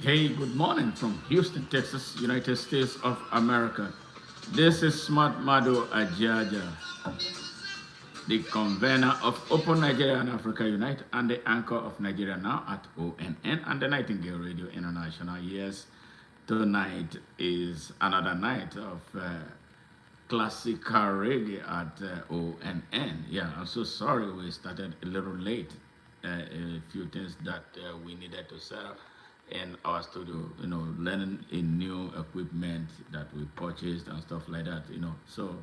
Hey, good morning from Houston, Texas, United States of America. This is Smart Mado Ajaja, the convener of Open Nigeria and Africa Unite and the anchor of Nigeria Now at ONN and the Nightingale Radio International. Yes, tonight is another night of classical reggae at ONN. Yeah, I'm so sorry we started a little late. A few things that we needed to set up in our studio, learning in new equipment that we purchased and stuff like that, So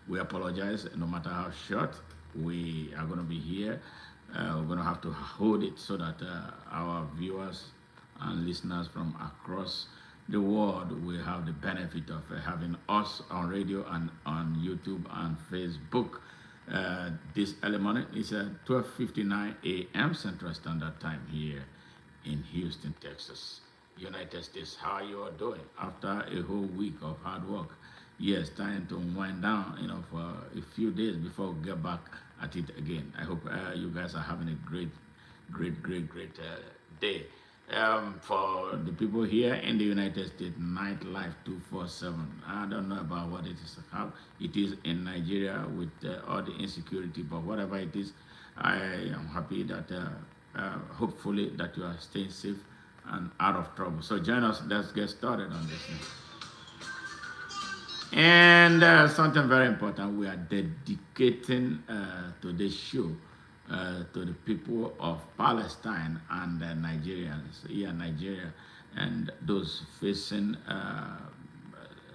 we apologize, no matter how short we are going to be here. We're going to have to hold it so that our viewers and listeners from across the world will have the benefit of having us on radio and on YouTube and Facebook. This early morning is 12:59 a.m. Central Standard Time here in Houston, Texas, United States. How you are doing after a whole week of hard work? Yes, time to wind down, for a few days before we get back at it again. I hope you guys are having a great day. For the people here in the United States, nightlife 247. I don't know about what it is, how it is in Nigeria with all the insecurity, but whatever it is, I am happy that hopefully that you are staying safe and out of trouble. So join us. Let's get started on this thing. And something very important, we are dedicating today's show to the people of Palestine and Nigerians, Nigeria, and those facing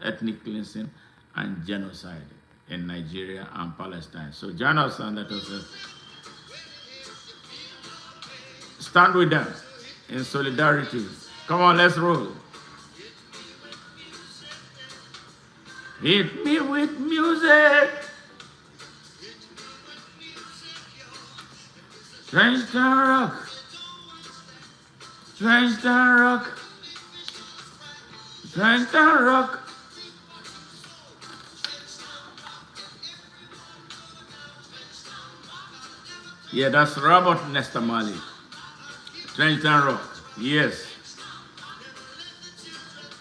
ethnic cleansing and genocide in Nigeria and Palestine. So join us and let us stand with them in solidarity. Come on, let's roll. Hit me with music. Strange Town Rock. Strange Town Rock. Strange Town Rock. Yeah, that's Robert Nesta Marley. Strange Town Rock. Yes.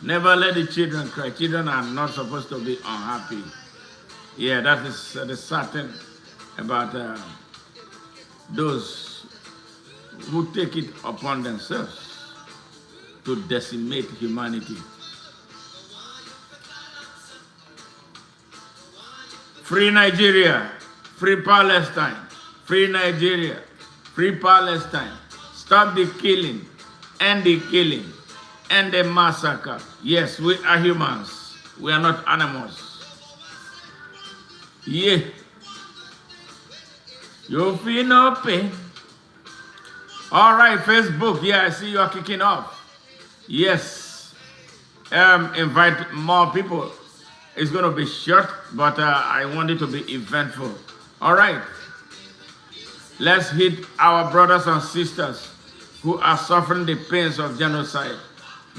Never let the children cry. Children are not supposed to be unhappy. Yeah, that is the sad thing about those who take it upon themselves to decimate humanity. Free Nigeria, free Palestine, free Nigeria, free Palestine. Stop the killing, end the massacre. Yes, we are humans. We are not animals. Yeah. You feel no pain. All right, Facebook. Yeah, I see you are kicking off. Yes. Invite more people. It's going to be short, but I want it to be eventful. All right. Let's hit our brothers and sisters who are suffering the pains of genocide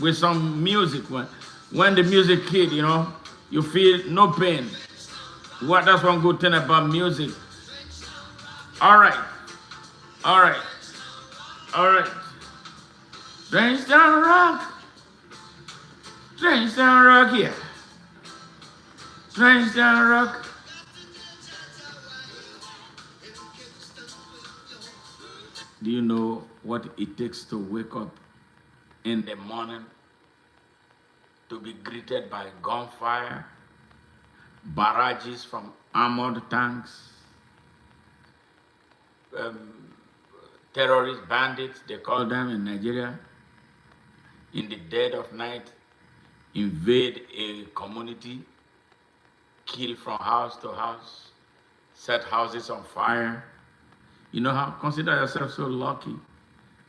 with some music. When the music hit, you feel no pain. That's one good thing about music. All right. Strange Town Rock. Strange Town Rock here. Strange Town Rock. Do you know what it takes to wake up in the morning to be greeted by gunfire, barrages from armored tanks, terrorist bandits, they call them in Nigeria, in the dead of night, invade a community, kill from house to house, set houses on fire? Consider yourself so lucky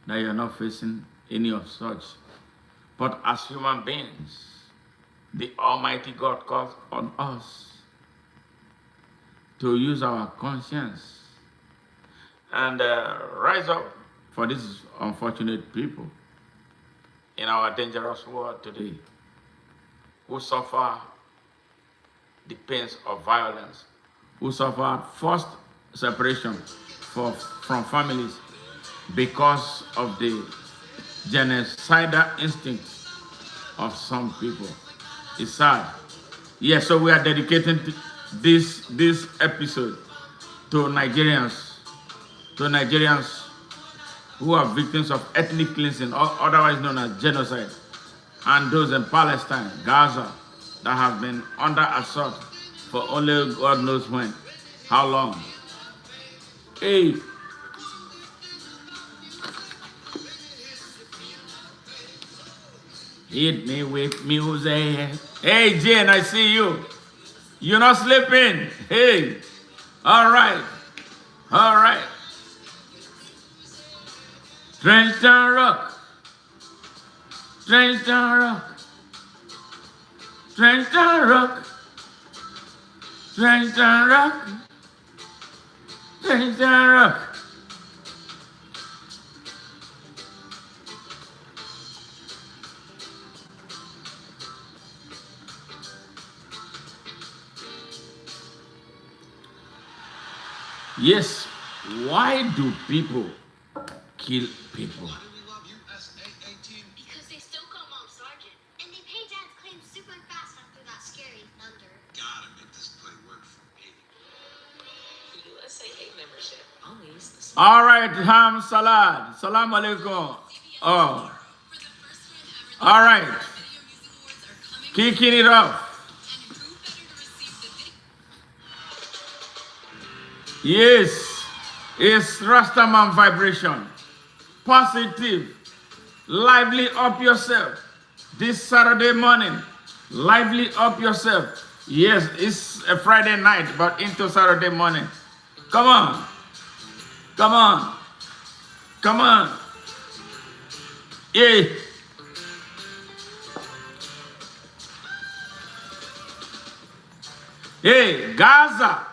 that you're not facing any of such. But as human beings, the Almighty God calls on us to use our conscience and rise up for these unfortunate people in our dangerous world today who suffer the pains of violence, who suffer forced separation from families because of the genocidal instinct of some people. It's sad. Yeah, so we are dedicating this episode to Nigerians who are victims of ethnic cleansing, otherwise known as genocide, and those in Palestine, Gaza, that have been under assault for only God knows when, how long. Hey, hit me with music. Hey, Jane, I see you. You're not sleeping. Hey, all right, all right. Drenched down rock, drenched down rock, drenched down rock, drenched down rock, drenched down rock. Yes, why do people kill people? Because they still call Mom Sergeant. And they pay Dad's claim super fast after that scary thunder. Gotta make this play work for me. USA membership. Always. All right, ham salad. Salam alaikum. Oh. All right. Kicking it off. Yes, it's Rastaman vibration. Positive. Lively up yourself. This Saturday morning, lively up yourself. Yes, it's a Friday night, but into Saturday morning. Come on. Come on. Come on. Yeah. Hey, Gaza.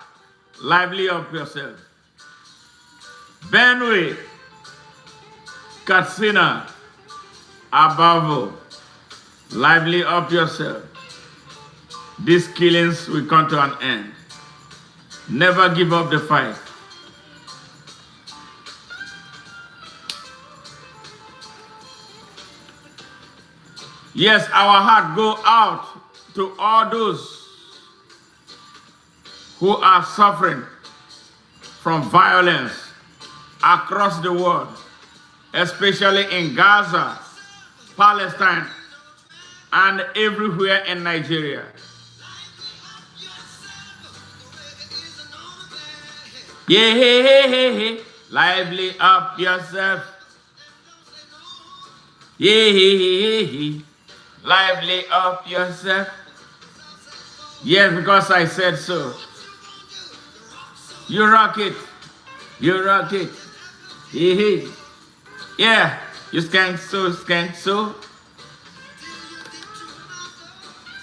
Lively up yourself. Benue, Katsina, Abavo, lively up yourself. These killings will come to an end. Never give up the fight. Yes, our heart go out to all those who are suffering from violence across the world, especially in Gaza, Palestine, and everywhere in Nigeria. Yeah, hey, hey, hey, hey. Lively up yourself. Yeah, hey, hey, hey. Lively up yourself. Yes, because I said so. You rock it. You rock it. Yeah, yeah. You skank so, skank so.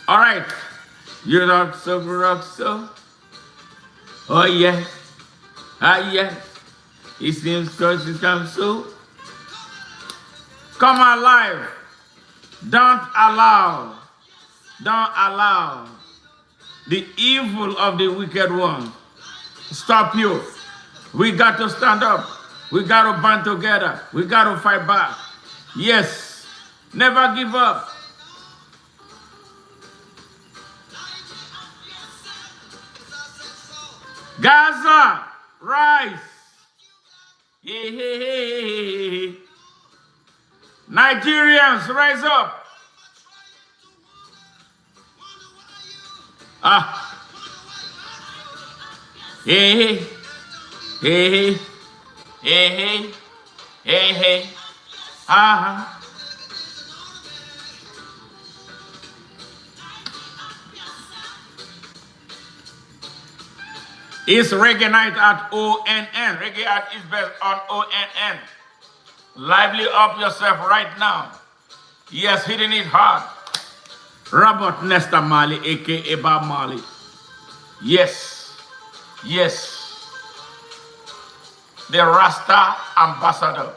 All right. You rock so, rock so. Oh, yes. Ah, yes. It seems close to come so. Come alive. Don't allow the evil of the wicked one stop you. We got to stand up. We got to band together. We got to fight back. Yes. Never give up. Gaza, rise. Hey, hey, hey, hey, hey. Nigerians, rise up. Ah. Hey, hey, hey, hey, hey, hey, hey, ah. It's Reggae Night at ONN. Reggae at its best on ONN. Lively up yourself right now. Yes, hitting it hard. Robert Nesta Marley, aka Bob Marley. Yes. Yes, the Rasta ambassador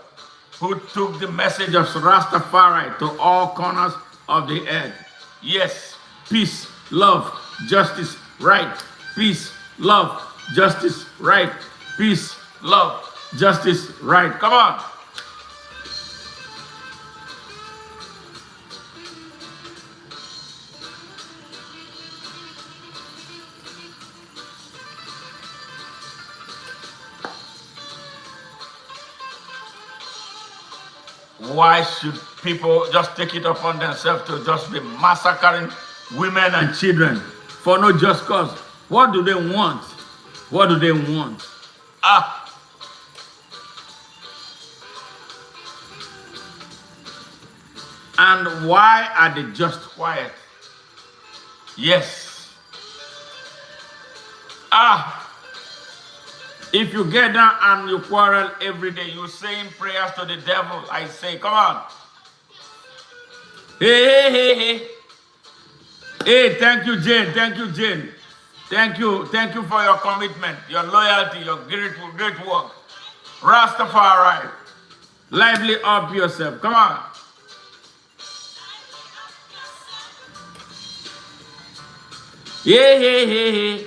who took the message of Rastafari to all corners of the earth. Yes, peace, love, justice, right. Peace, love, justice, right. Peace, love, justice, right. Come on. Why should people just take it upon themselves to just be massacring women and children for no just cause? What do they want? What do they want? Ah, and why are they just quiet? Yes. Ah, if you get down and you quarrel every day, you saying prayers to the devil, I say, come on. Hey, hey, hey, hey. Hey, thank you, Jane. Thank you, Jane. Thank you for your commitment, your loyalty, your great work. Rastafari, lively up yourself. Come on. Yeah, yeah, yeah, yeah.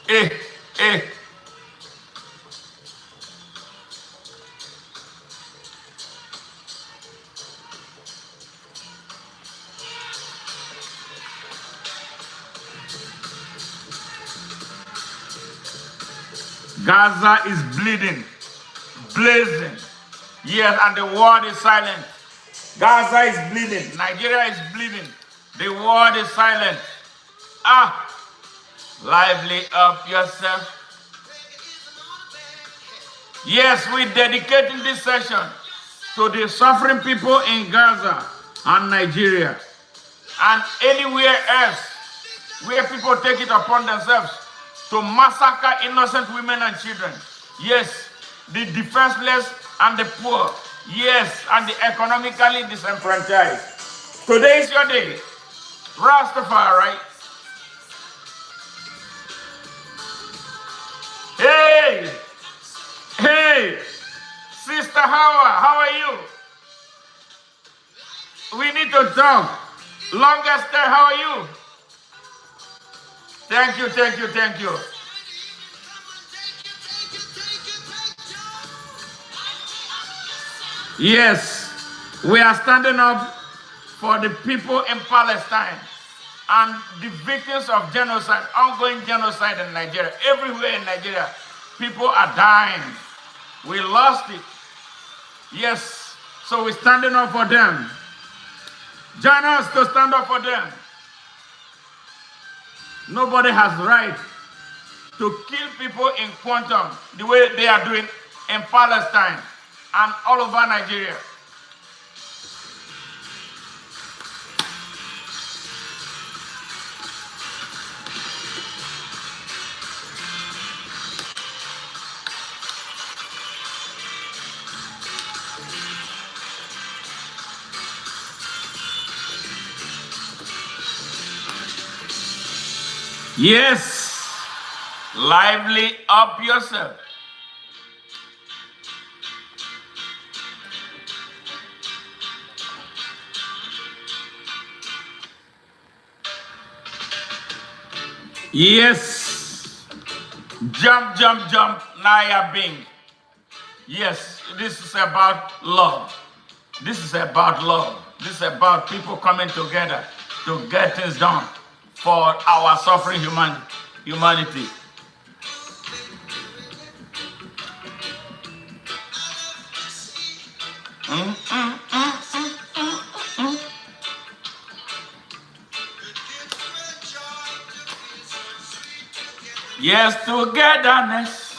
Eh, eh. Gaza is bleeding, blazing. Yes, and the world is silent. Gaza is bleeding. Nigeria is bleeding. The world is silent. Ah, lively up yourself. Yes, we're dedicating this session to the suffering people in Gaza and Nigeria and anywhere else where people take it upon themselves to massacre innocent women and children. Yes, the defenseless and the poor. Yes, and the economically disenfranchised. Today is your day. Rastafari. Hey! Hey! Sister Hawa, how are you? We need to talk. Longest day, how are you? Thank you, thank you, thank you. Yes, we are standing up for the people in Palestine and the victims of genocide, ongoing genocide in Nigeria. Everywhere in Nigeria, people are dying. We lost it. Yes, so we're standing up for them. Join us to stand up for them. Nobody has right to kill people in quantum the way they are doing in Palestine and all over Nigeria. Yes, lively up yourself. Yes, jump, jump, jump, Naya Bing. Yes, this is about love. This is about love. This is about people coming together to get things done for our suffering humanity. Yes, togetherness.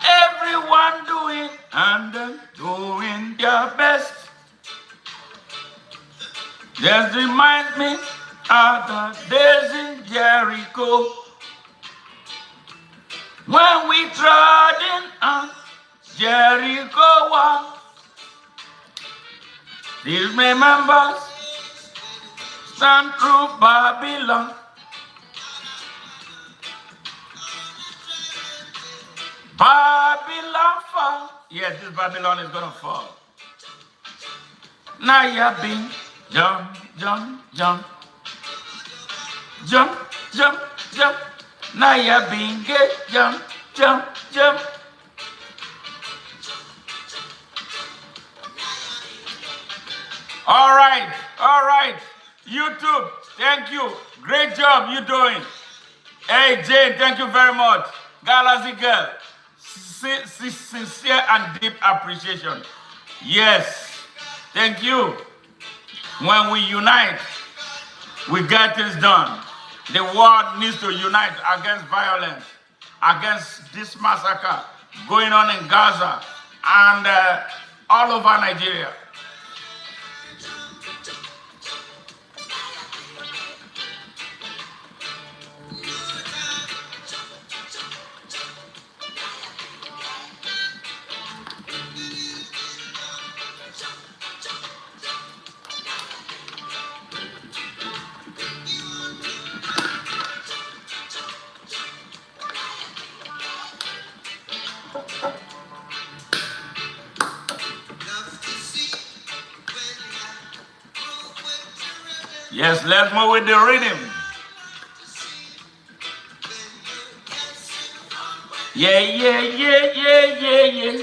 Everyone doing and doing their best. Just reminds me of the days in Jericho when we trod in on Jericho wall. These members stand through Babylon. Babylon fall. Yes, this Babylon is gonna fall. Now you're being jump, jump, jump. Jump, jump, jump. Now you're being get jump, jump, jump. All right. YouTube. Thank you. Great job you doing. Hey, Jane, thank you very much. Galaxy girl, sincere and deep appreciation. Yes, thank you. When we unite, we get things done. The world needs to unite against violence, against this massacre going on in Gaza and all over Nigeria. Yes, let's move with the rhythm. Yeah, yeah, yeah, yeah, yeah, yeah.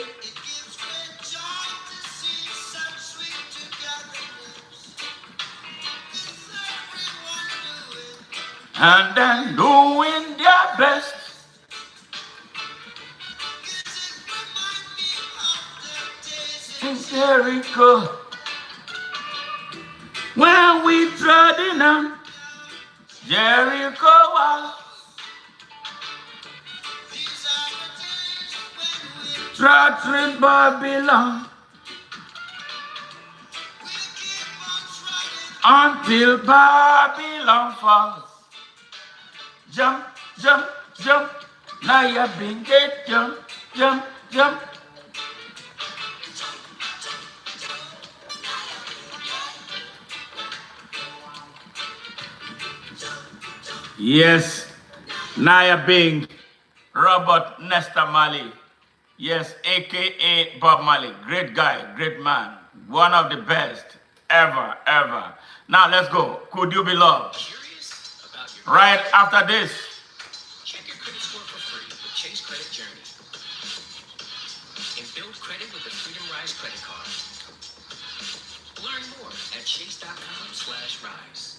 And then doing their best. In Jericho, when we treading on Jericho wall, trotting Babylon, until Babylon falls. Jump, jump, jump, now you've been get jump, jump, jump. Yes, Naya Bing, Robert Nesta Mali. Yes, aka Bob Marley. Great guy, great man. One of the best ever, ever. Now let's go. Could you be loved? Curious about your Right after this. check your credit score for free with Chase Credit Journey. And build credit with the Freedom Rise credit card. Learn more at chase.com/rise.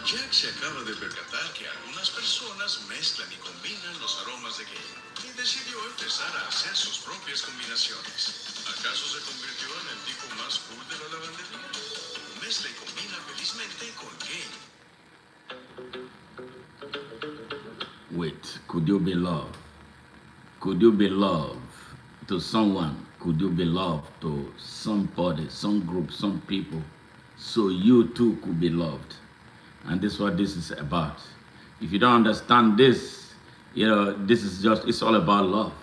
Jack se acaba de percatar que algunas personas mezclan y combinan los aromas de gay y decidió empezar a hacer sus propias combinaciones. ¿Acaso se convirtió en el tipo más cool de la lavandería? Mezcla y combina felizmente con gay. Wait, could you be loved? Could you be loved to someone? Could you be loved to somebody, some group, some people, so you too could be loved? And this is what this is about. If you don't understand this, this is just, it's all about love.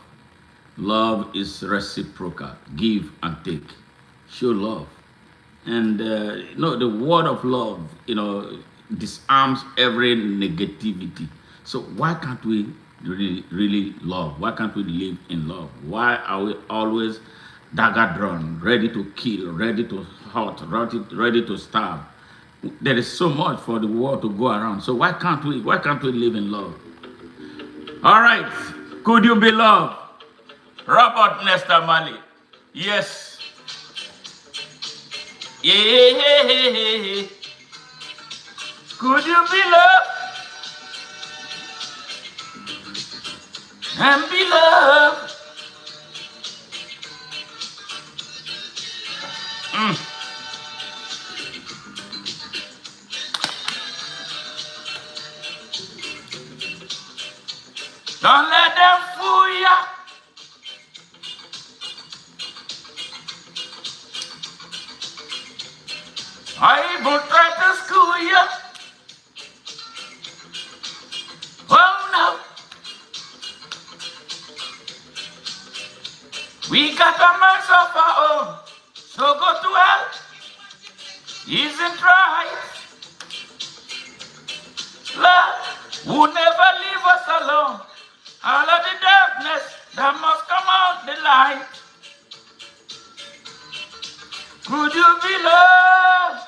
Love is reciprocal, give and take. Show love. And, the word of love, disarms every negativity. So why can't we really love? Why can't we live in love? Why are we always dagger drawn, ready to kill, ready to hurt, ready to starve? There is so much for the world to go around. So why can't we live in love? All right. Could you be loved? Robert Nesta Mali. Yes. Yeah. Could you be loved? And be loved. Don't let them fool ya. I even try to school ya. Oh no. We got a minds of our own. So go to hell. Isn't right. Love will never leave us alone. All of the darkness that must come out the light. Could you be loved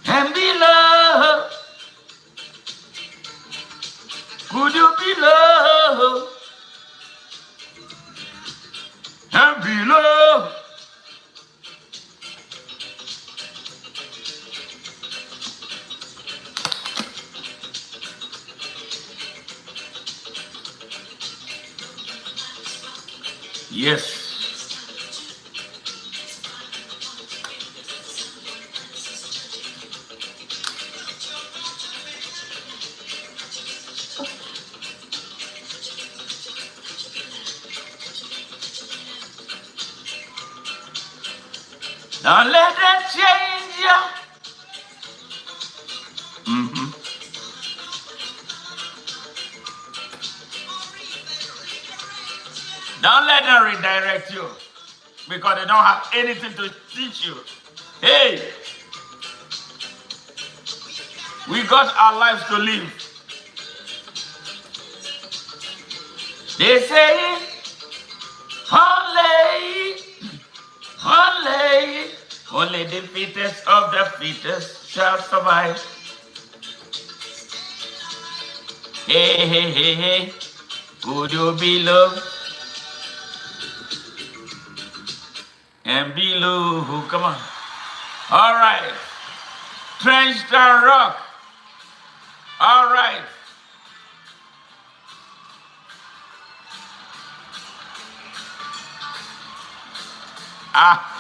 and be loved? Could you be loved and be loved? Don't let that change you. Mm-hmm. Don't let them redirect you because they don't have anything to teach you. Hey, we got our lives to live. They say, only the fittest of the fittest shall survive. Hey, would you be loved and be loved? Come on. All right. Trenched and rock. All right. Ah.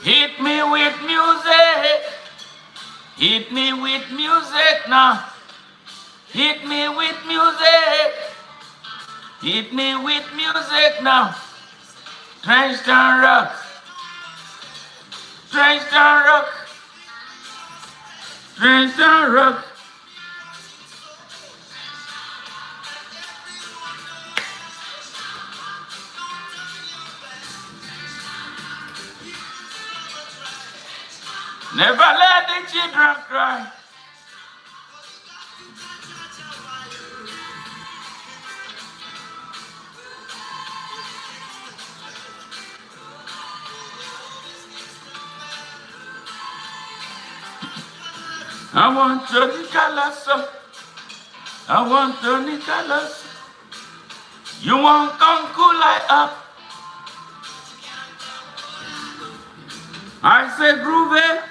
Hit me with music. Hit me with music now. Hit me with music. Hit me with music now. Trenched and rock. Trenched and rock. Trenched and rock. Never let the children cry. I want Tony Calasso. I want Tony Calasso. You want come cool light up. I say groovy.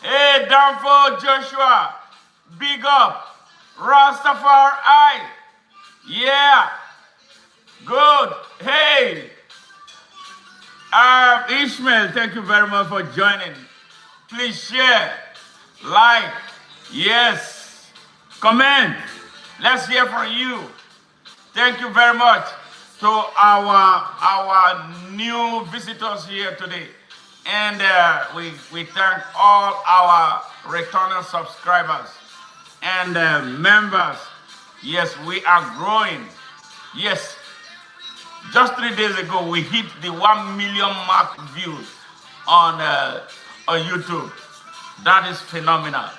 Hey, down for Joshua. Big up. Rastafari. Yeah. Good. Hey. Ishmael, thank you very much for joining. Please share. Like. Yes. Comment. Let's hear from you. Thank you very much to our new visitors here today. And we thank all our returning subscribers and members. Yes, we are growing. Yes, just 3 days ago, we hit the 1 million mark views on YouTube. That is phenomenal.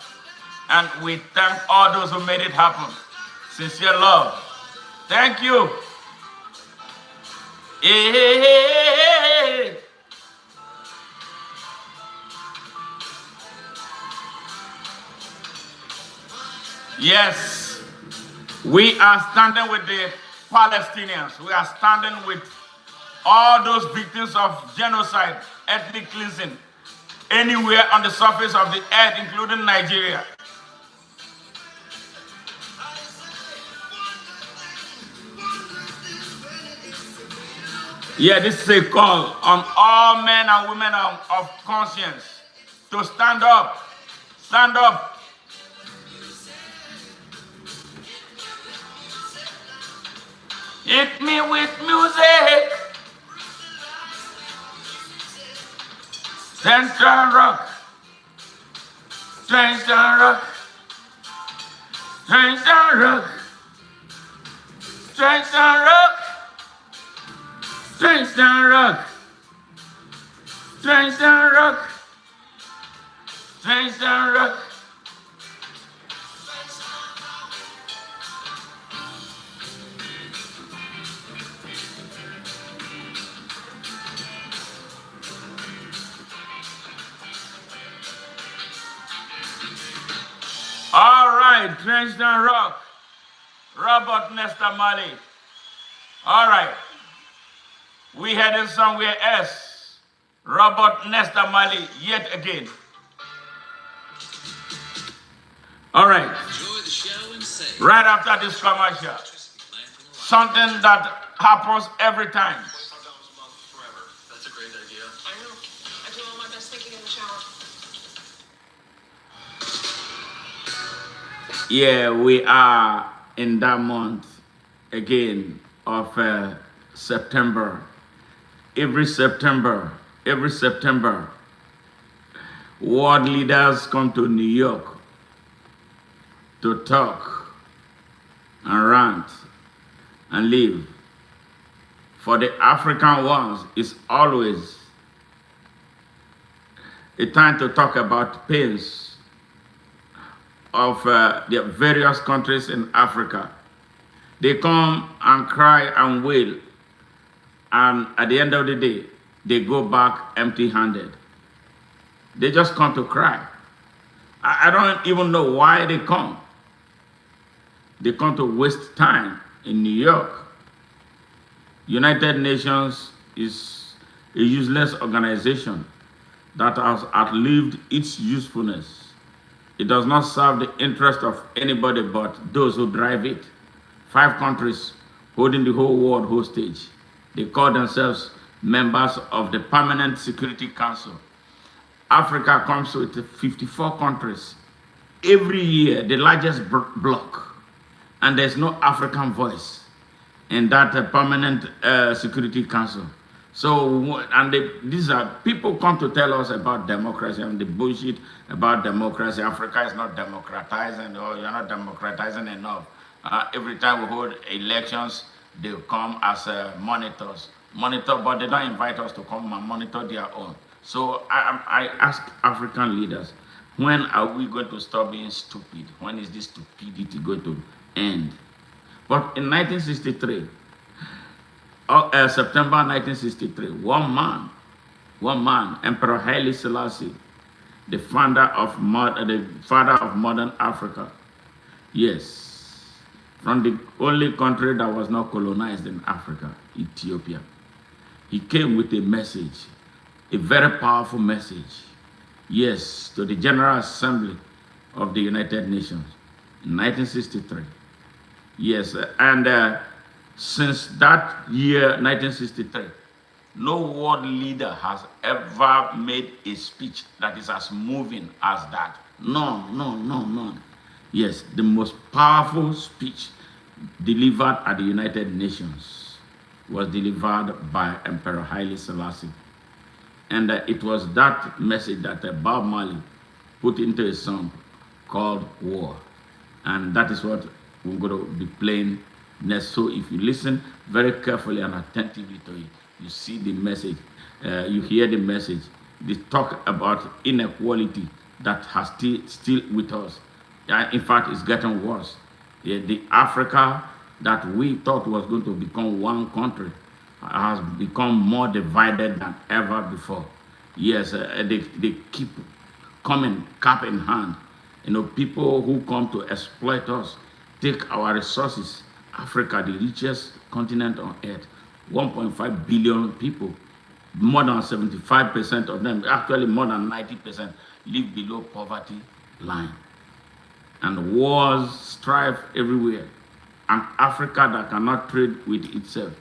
And we thank all those who made it happen. Sincere love. Thank you. Hey. Yes, we are standing with the Palestinians. We are standing with all those victims of genocide, ethnic cleansing, anywhere on the surface of the earth, including Nigeria. Yeah, this is a call on all men and women of conscience to stand up. Stand up. Hit me with music. Central rock. Trenched and rock. Trenched and rock. Trenched and rock. Trenched and rock. Trenched and rock. Trenched and rock. All right, Trenched and rock. Robert Nesta Marley. All right. We headed somewhere else. Robert Nesta Marley yet again. All right. Enjoy the show and say. Right after this commercial, something that happens every time. $25 a month forever. That's a great idea. I know. I do all my best thinking in the shower. Yeah, we are in that month again of September. Every September, world leaders come to New York to talk and rant and live. For the African ones, it's always a time to talk about pains of the various countries in Africa. They come and cry and wail, and at the end of the day, they go back empty-handed. They just come to cry. I don't even know why they come. They come to waste time in New York. United Nations is a useless organization that has outlived its usefulness. It does not serve the interest of anybody but those who drive it. 5 countries holding the whole world hostage. They call themselves members of the Permanent Security Council. Africa comes with 54 countries. Every year, the largest bloc, and there's no African voice in that Permanent Security Council. So, and these are people come to tell us about democracy and the bullshit about democracy. Africa is not democratizing, or you're not democratizing enough. Every time we hold elections, they come as monitors, but they don't invite us to come and monitor their own. So I ask African leaders, when are we going to stop being stupid? When is this stupidity going to end? But in 1963, September 1963, one man, Emperor Haile Selassie, the father of modern Africa, yes, from the only country that was not colonized in Africa, Ethiopia, he came with a message, a very powerful message, yes, to the General Assembly of the United Nations in 1963. Yes, and since that year, 1963, no world leader has ever made a speech that is as moving as that. None. Yes, the most powerful speech delivered at the United Nations was delivered by Emperor Haile Selassie. And it was that message that Bob Marley put into a song called War. And that is what we're going to be playing next. So if you listen very carefully and attentively to it, you see the message, you hear the message. They talk about inequality that has still with us. In fact, it's getting worse. The Africa that we thought was going to become one country has become more divided than ever before. Yes, they keep coming cap in hand. You know, people who come to exploit us, take our resources. Africa, the richest continent on earth, 1.5 billion people, more than 75% of them, actually more than 90%, live below poverty line. And wars strive everywhere. An Africa that cannot trade with itself.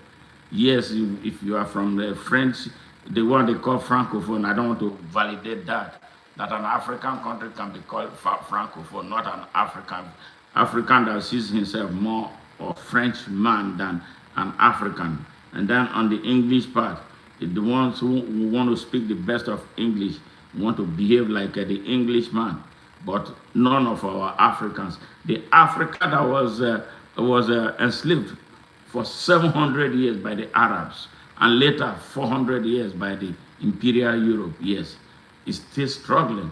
Yes, if you are from the French, the one they call Francophone, I don't want to validate that an African country can be called Francophone, not an African that sees himself more a French man than an African. And then on the English part, the ones who want to speak the best of English want to behave like the Englishman, but none of our Africans. The Africa that was enslaved for 700 years by the Arabs, and later 400 years by the Imperial Europe, yes, is still struggling,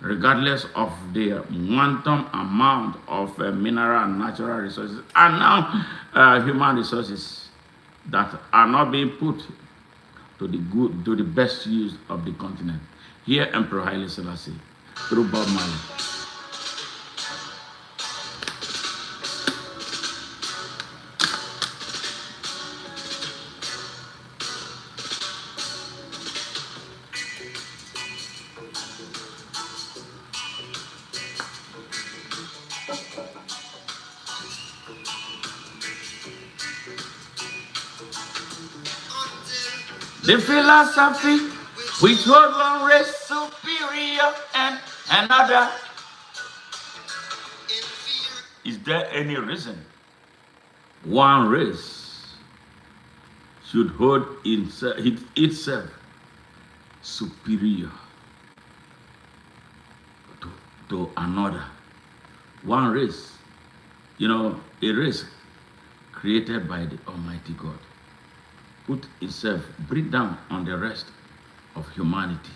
regardless of the quantum amount of mineral and natural resources, and now human resources that are not being put to the best use of the continent. Here, Emperor Haile Selassie, through Bob Marley. The philosophy which holds one race superior and another. Is there any reason one race should hold itself superior to another? One race, a race created by the Almighty God, put itself, break down on the rest of humanity,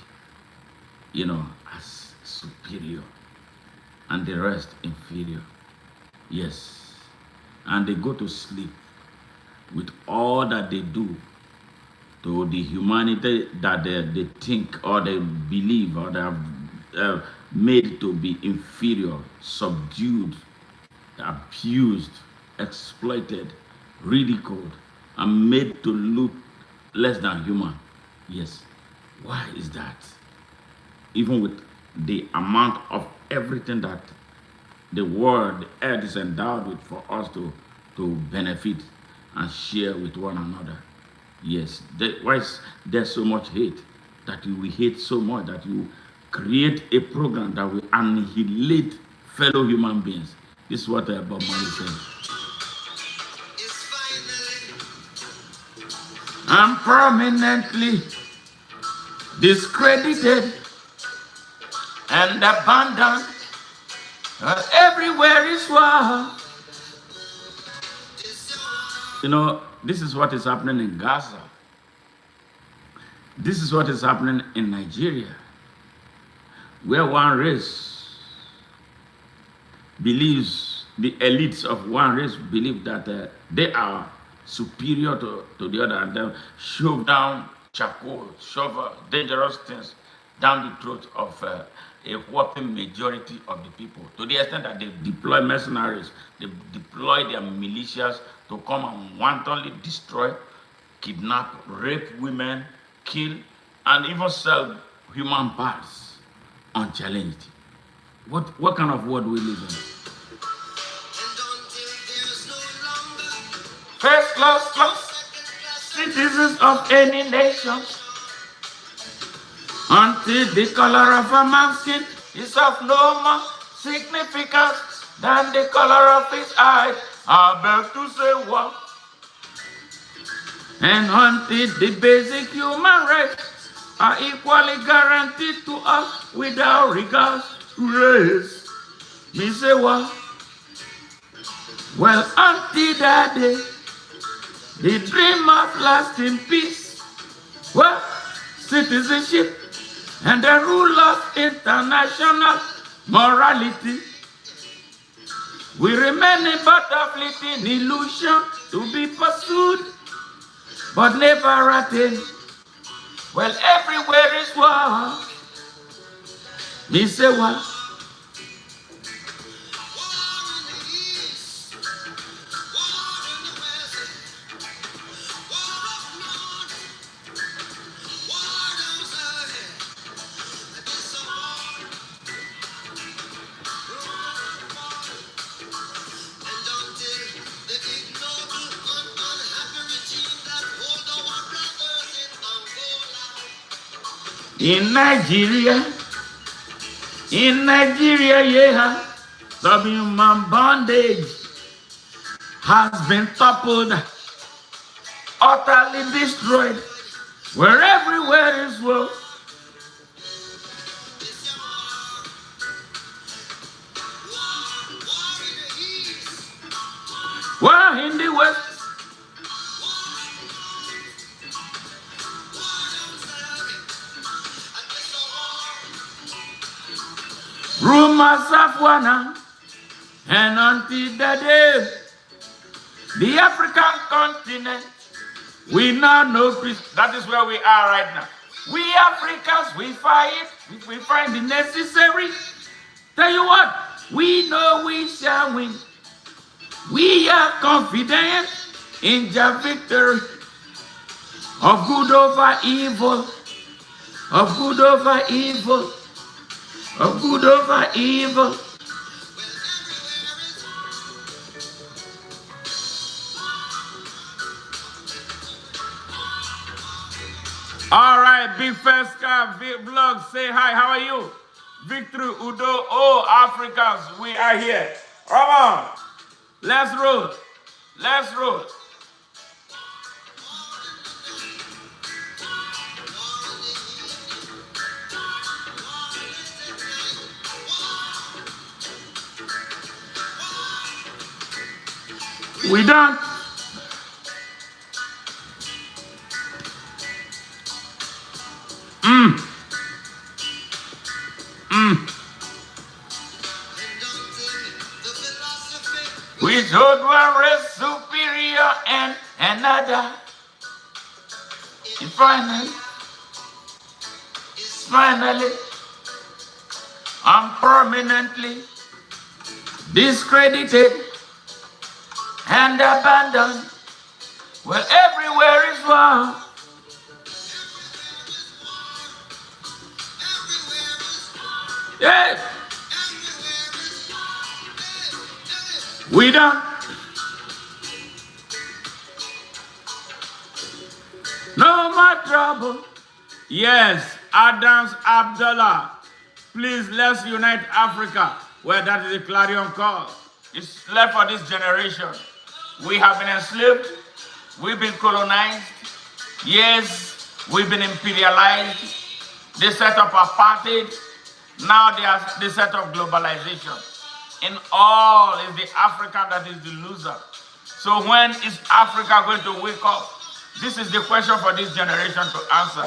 as superior, and the rest inferior. Yes. And they go to sleep with all that they do to the humanity that they think or they believe or they have made to be inferior, subdued, abused, exploited, ridiculed, and made to look less than human. Yes. Why is that? Even with the amount of everything that the world, the earth is endowed with for us to benefit and share with one another. Yes. Why is there so much hate? That we hate so much that you create a program that will annihilate fellow human beings. This is what Bob Marley said. I'm permanently discredited and abandoned. Everywhere is war. This is what is happening in Gaza. This is what is happening in Nigeria, where one race believes, the elites of one race believe that they are superior to the other, and then shove down charcoal, shove dangerous things down the throat of a whopping majority of the people, to the extent that they deploy mercenaries, they deploy their militias to come and wantonly destroy, kidnap, rape women, kill, and even sell human parts unchallenged. What kind of world we live in? First class citizens of any nation, until the color of a man's skin is of no more significance than the color of his eyes. I beg to say what? And until the basic human rights are equally guaranteed to us without regards to race. Me say what? Well, until that day, the dream of lasting peace, well, citizenship, and the rule of international morality we remain but a fleeting illusion to be pursued, but never attained. Well, everywhere is war. Me say what? In Nigeria, yeah, subhuman bondage has been toppled, utterly destroyed, where everywhere is war. War in the West. Rumors of war now, and until the day, the African continent, we now know peace. That is where we are right now. We Africans, we fight if we find it necessary. Tell you what, we know we shall win. We are confident in the victory of good over evil, of good over evil, of good over evil. All right, Big Fesca, Vlog, say hi. How are you? Victory, Udo, oh, Africans, we are here. Come on. Let's roll. Let's roll. We done. We showed one race superior and another. Finally, I'm permanently discredited and abandoned. Well, everywhere is war. Yeah. We done. No more trouble. Yes, Adams Abdullah. Please, let's unite Africa. Well, that is a clarion call. It's left for this generation. We have been enslaved. We've been colonized. Yes, we've been imperialized. They set up apartheid. Now they set up globalization. In all, it's the African that is the loser. So when is Africa going to wake up? This is the question for this generation to answer.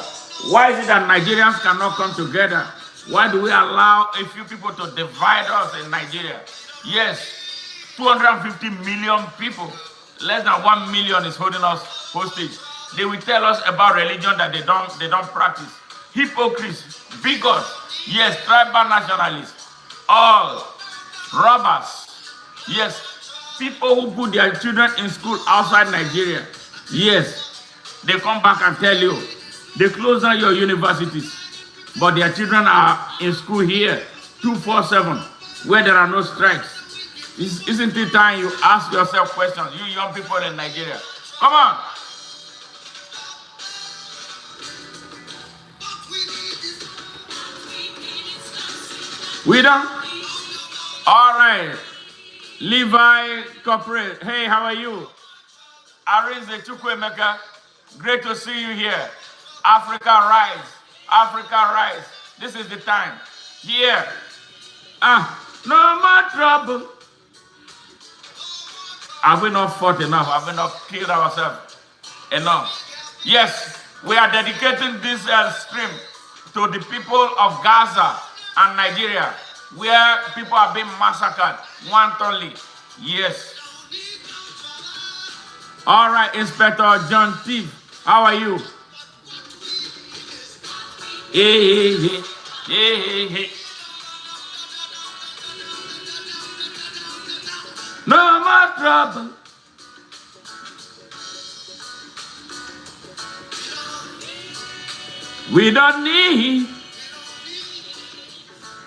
Why is it that Nigerians cannot come together? Why do we allow a few people to divide us in Nigeria? Yes, 250 million people, less than 1 million is holding us hostage. They will tell us about religion that they don't practice. Hypocrites, bigots, yes, tribal nationalists, all robbers, yes, people who put their children in school outside Nigeria, yes, they come back and tell you, they close down your universities, but their children are in school here, 247, where there are no strikes. Isn't it time you ask yourself questions, you young people in Nigeria? Come on. We done? All right. Levi Corporate. Hey, how are you? Arinze Chukwemeka. Great to see you here. Africa rise. Africa rise. This is the time. Here. No more trouble. Have we not fought enough? Have we not killed ourselves enough? Yes, we are dedicating this stream to the people of Gaza and Nigeria, where people are being massacred wantonly. Yes. All right, Inspector John T. How are you? Hey. No more trouble. We don't need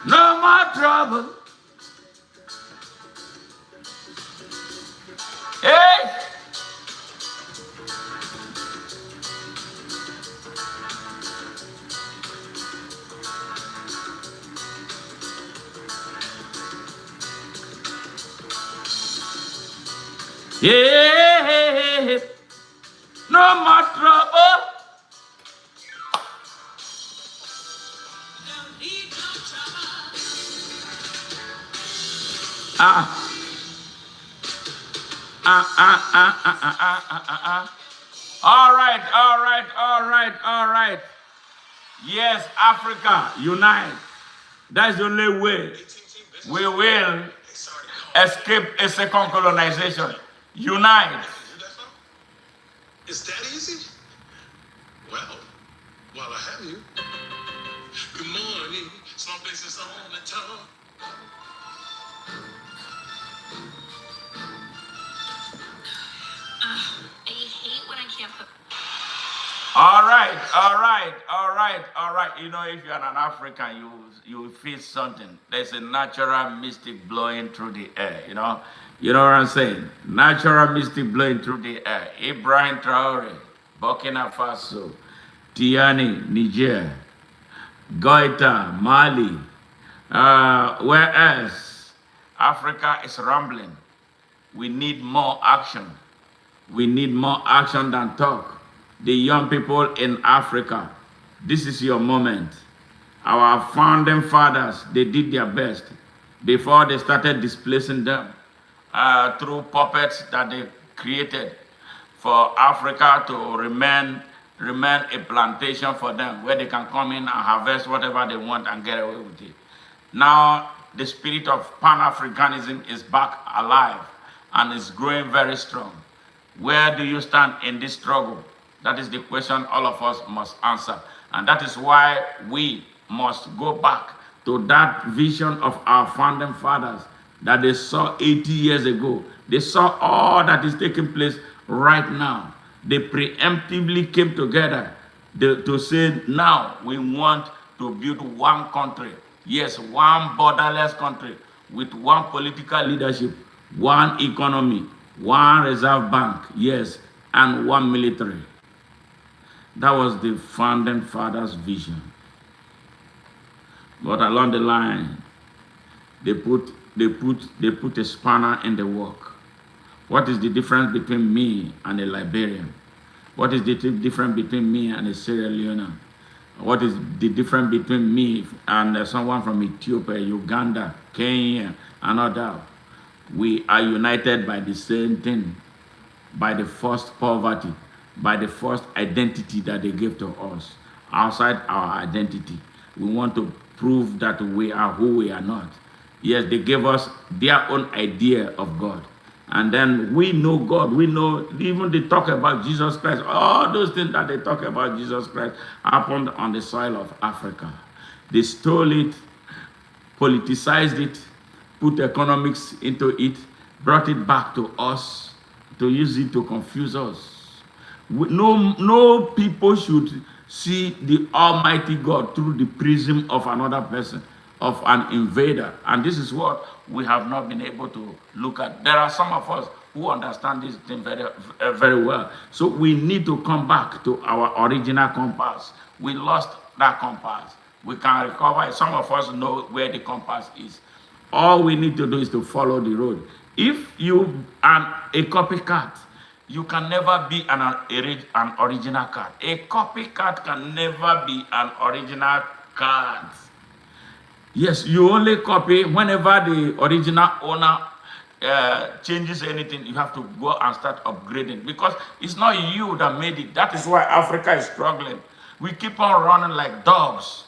no more trouble. Hey! Yeah, no more trouble. All right. Yes, Africa, unite. That's the only way we will escape a second colonization. Unite. Is that easy? Well, while I have you. Good morning. Some places on the tongue. I hate when I can't put. All right. You know, if you're an African, you feel something. There's a natural mystic blowing through the air, you know. You know what I'm saying? Natural mystic blowing through the air. Ibrahim Traore, Burkina Faso. Tiani, Niger, Goita, Mali. Whereas Africa is rumbling. We need more action. We need more action than talk. The young people in Africa, this is your moment. Our founding fathers, they did their best before they started displacing them through puppets that they created for Africa to remain a plantation for them where they can come in and harvest whatever they want and get away with it. Now the spirit of Pan-Africanism is back alive and is growing very strong. Where do you stand in this struggle? That is the question all of us must answer. And that is why we must go back to that vision of our founding fathers that they saw 80 years ago. They saw all that is taking place right now. They preemptively came together to say, now we want to build one country. Yes, one borderless country with one political leadership, one economy, one reserve bank, yes, and one military. That was the founding fathers' vision. But along the line, they put a spanner in the work. What is the difference between me and a Liberian? What is the difference between me and a Sierra Leonean? What is the difference between me and someone from Ethiopia, Uganda, Kenya, and other? We are united by the same thing, by the first poverty, by the first identity that they gave to us, outside our identity. We want to prove that we are who we are not. Yes, they gave us their own idea of God. And then we know God, we know, even they talk about Jesus Christ, all those things that they talk about Jesus Christ happened on the soil of Africa. They stole it, politicized it, put economics into it, brought it back to us, to use it to confuse us. No people should see the Almighty God through the prism of another person, of an invader. And this is what we have not been able to look at. There are some of us who understand this thing very well. So we need to come back to our original compass. We lost that compass. We can recover it. Some of us know where the compass is. All we need to do is to follow the road. If you are a copycat, you can never be an original cat. A copycat can never be an original cat. Yes, you only copy whenever the original owner changes anything. You have to go and start upgrading, because it's not you that made it. That is why Africa is struggling. We keep on running like dogs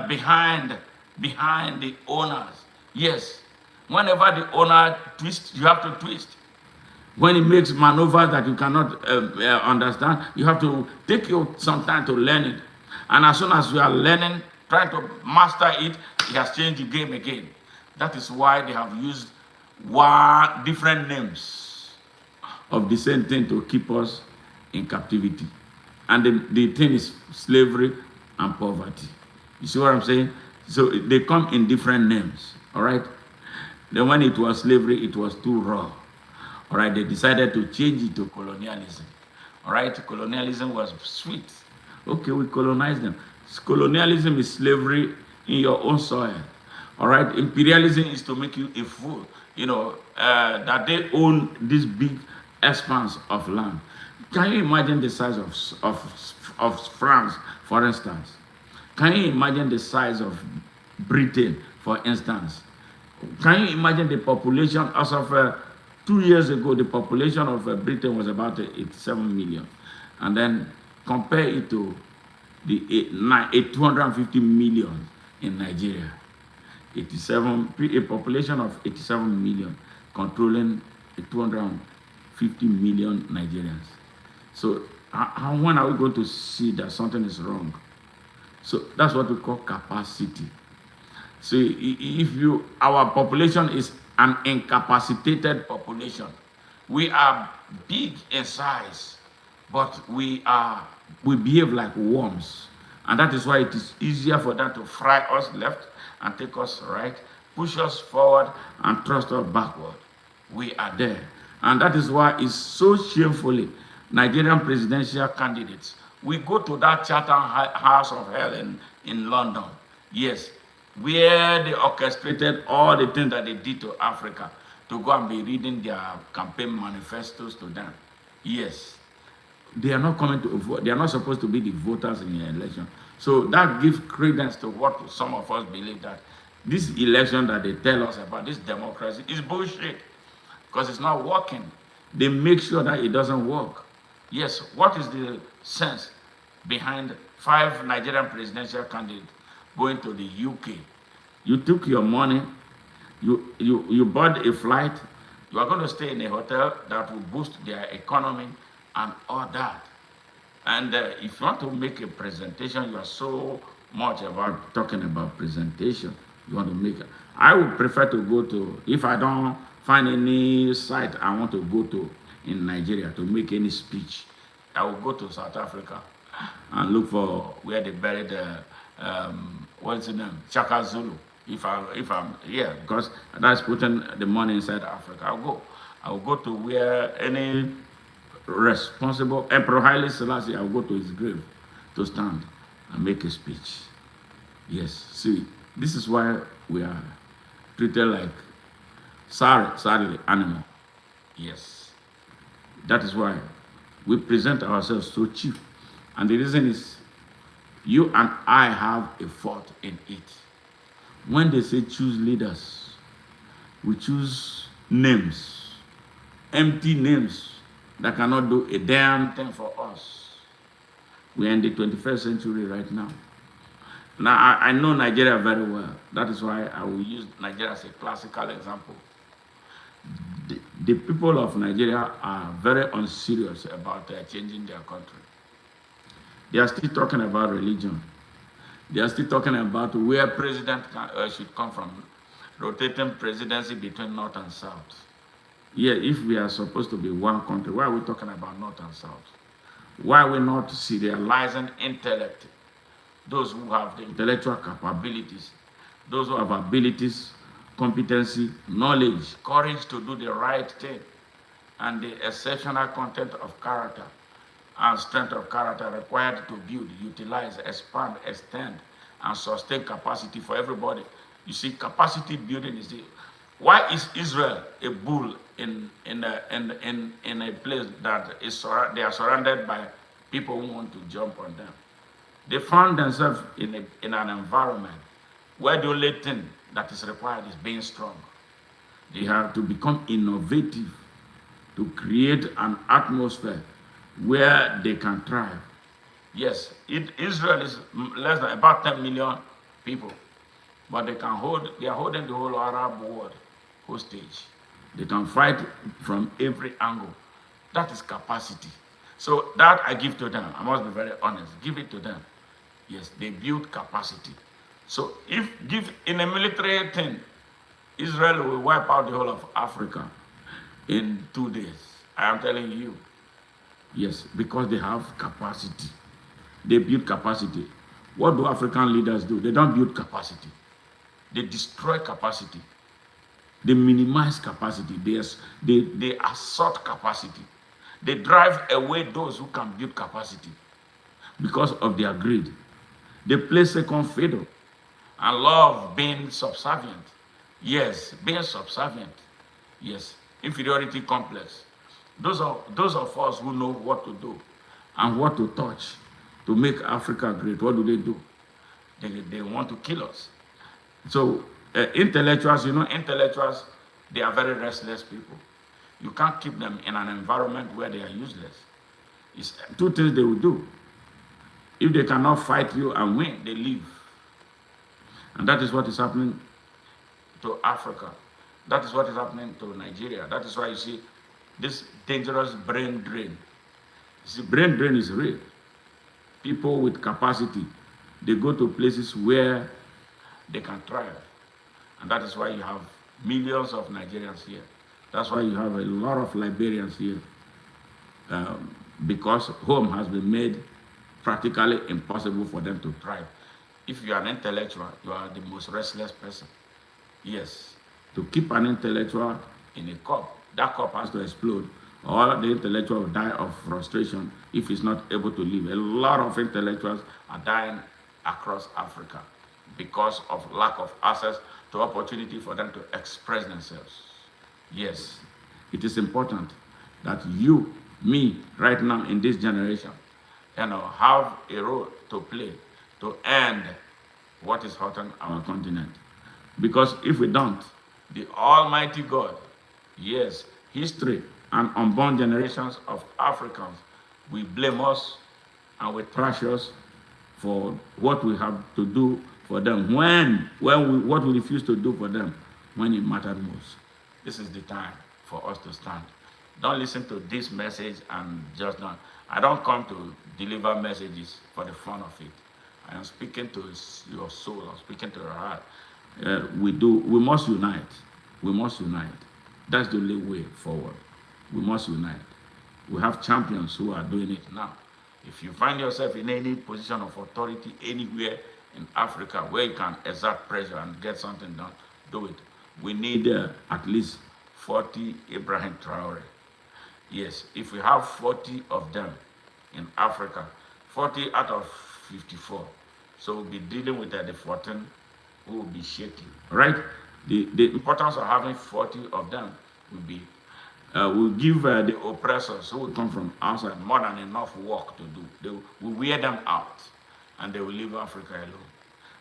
behind the owners. Yes, whenever the owner twists, you have to twist. When he makes maneuvers that you cannot understand, you have to take some time to learn it. And as soon as you are learning, trying to master it, he has changed the game again. That is why they have used different names of the same thing to keep us in captivity. And the thing is slavery and poverty. You see what I'm saying? So they come in different names, all right? Then when it was slavery, it was too raw. All right, they decided to change it to colonialism. All right, colonialism was sweet. Okay, we colonized them. Colonialism is slavery in your own soil. All right, imperialism is to make you a fool. You know, that they own this big expanse of land. Can you imagine the size of France, for instance? Can you imagine the size of Britain, for instance? Can you imagine the population as of 2 years ago? The population of Britain was about 87 million. And then compare it to the 250 million in Nigeria. A population of 87 million controlling 250 million Nigerians. So when are we going to see that something is wrong? So that's what we call capacity. So if our population is an incapacitated population, we are big in size, but we behave like worms. And that is why it is easier for them to fry us left and take us right, push us forward and thrust us backward. We are there. And that is why it's so shamefully Nigerian presidential candidates We go to that Chatham House of Hell in London, yes, where they orchestrated all the things that they did to Africa to go and be reading their campaign manifestos to them. Yes, they are not coming to vote. They are not supposed to be the voters in the election. So that gives credence to what some of us believe, that this election that they tell us about, this democracy, is bullshit because it's not working. They make sure that it doesn't work. Yes, what is the sense behind 5 Nigerian presidential candidates going to the UK? You took your money, you bought a flight, you are going to stay in a hotel that will boost their economy and all that. And if you want to make a presentation, you are so much about talking about presentation. You want to make it. I would prefer to go to, if I don't find any site I want to go to in Nigeria to make any speech, I will go to South Africa and look for where they buried what's the name? Chaka Zulu. If I'm here, because that's putting the money inside Africa. I will go to where any responsible Emperor Haile Selassie, I will go to his grave to stand and make a speech. Yes, see, this is why we are treated like sadly animal. Yes, that is why we present ourselves so cheap. And the reason is, you and I have a fault in it. When they say choose leaders, we choose names, empty names that cannot do a damn thing for us. We're in the 21st century right now. Now, I know Nigeria very well. That is why I will use Nigeria as a classical example. The people of Nigeria are very unserious about changing their country. They are still talking about religion. They are still talking about where president should come from, rotating presidency between North and South. Yeah, if we are supposed to be one country, why are we talking about North and South? Why are we not serializing intellect? Those who have the intellectual capabilities, those who have abilities, competency, knowledge, courage to do the right thing, and the exceptional content of character and strength of character required to build, utilize, expand, extend, and sustain capacity for everybody. You see, capacity building is the... Why is Israel a bull in a place that they are surrounded by people who want to jump on them? They found themselves in an environment where the only thing that is required is being strong. They have to become innovative to create an atmosphere where they can thrive. Yes, Israel is less than about 10 million people, but they are holding the whole Arab world hostage. They can fight from every angle. That is capacity. So that I give to them. I must be very honest. Give it to them. Yes, they build capacity. So give in a military thing, Israel will wipe out the whole of Africa in 2 days. I am telling you. Yes, because they have capacity. They build capacity. What do African leaders do? They don't build capacity. They destroy capacity. They minimize capacity. They assert capacity. They drive away those who can build capacity because of their greed. They play second fiddle and love being subservient. Yes, being subservient. Yes, inferiority complex. Those of us who know what to do and what to touch to make Africa great, what do? They want to kill us. So intellectuals, intellectuals, they are very restless people. You can't keep them in an environment where they are useless. It's 2 things they will do. If they cannot fight you and win, they leave. And that is what is happening to Africa. That is what is happening to Nigeria. That is why you see this dangerous brain drain. You see, brain drain is real. People with capacity, they go to places where they can thrive. And that is why you have millions of Nigerians here. That's why you have a lot of Liberians here. Because home has been made practically impossible for them to thrive. If you are an intellectual, you are the most restless person. Yes. To keep an intellectual in a cup, that cup has to explode or the intellectual will die of frustration if he's not able to live. A lot of intellectuals are dying across Africa because of lack of access to opportunity for them to express themselves. Yes, it is important that you, me, right now in this generation, have a role to play to end what is hurting our continent. Because if we don't, the Almighty God, yes, history and unborn generations of Africans will blame us and will trash us for what we have to do for them what we refuse to do for them when it mattered most. This is the time for us to stand. Don't listen to this message and just not. I don't come to deliver messages for the fun of it. I am speaking to your soul. I'm speaking to your heart. We must unite. We must unite. That's the only way forward. We must unite. We have champions who are doing it now. If you find yourself in any position of authority anywhere in Africa where you can exert pressure and get something done, do it. We need at least 40 Ibrahim Traore. Yes, if we have 40 of them in Africa, 40 out of 54. So we'll be dealing with the 14 who will be shaking, right? The importance of having 40 of them will give the oppressors who will come from outside more than enough work to do. They will wear them out and they will leave Africa alone.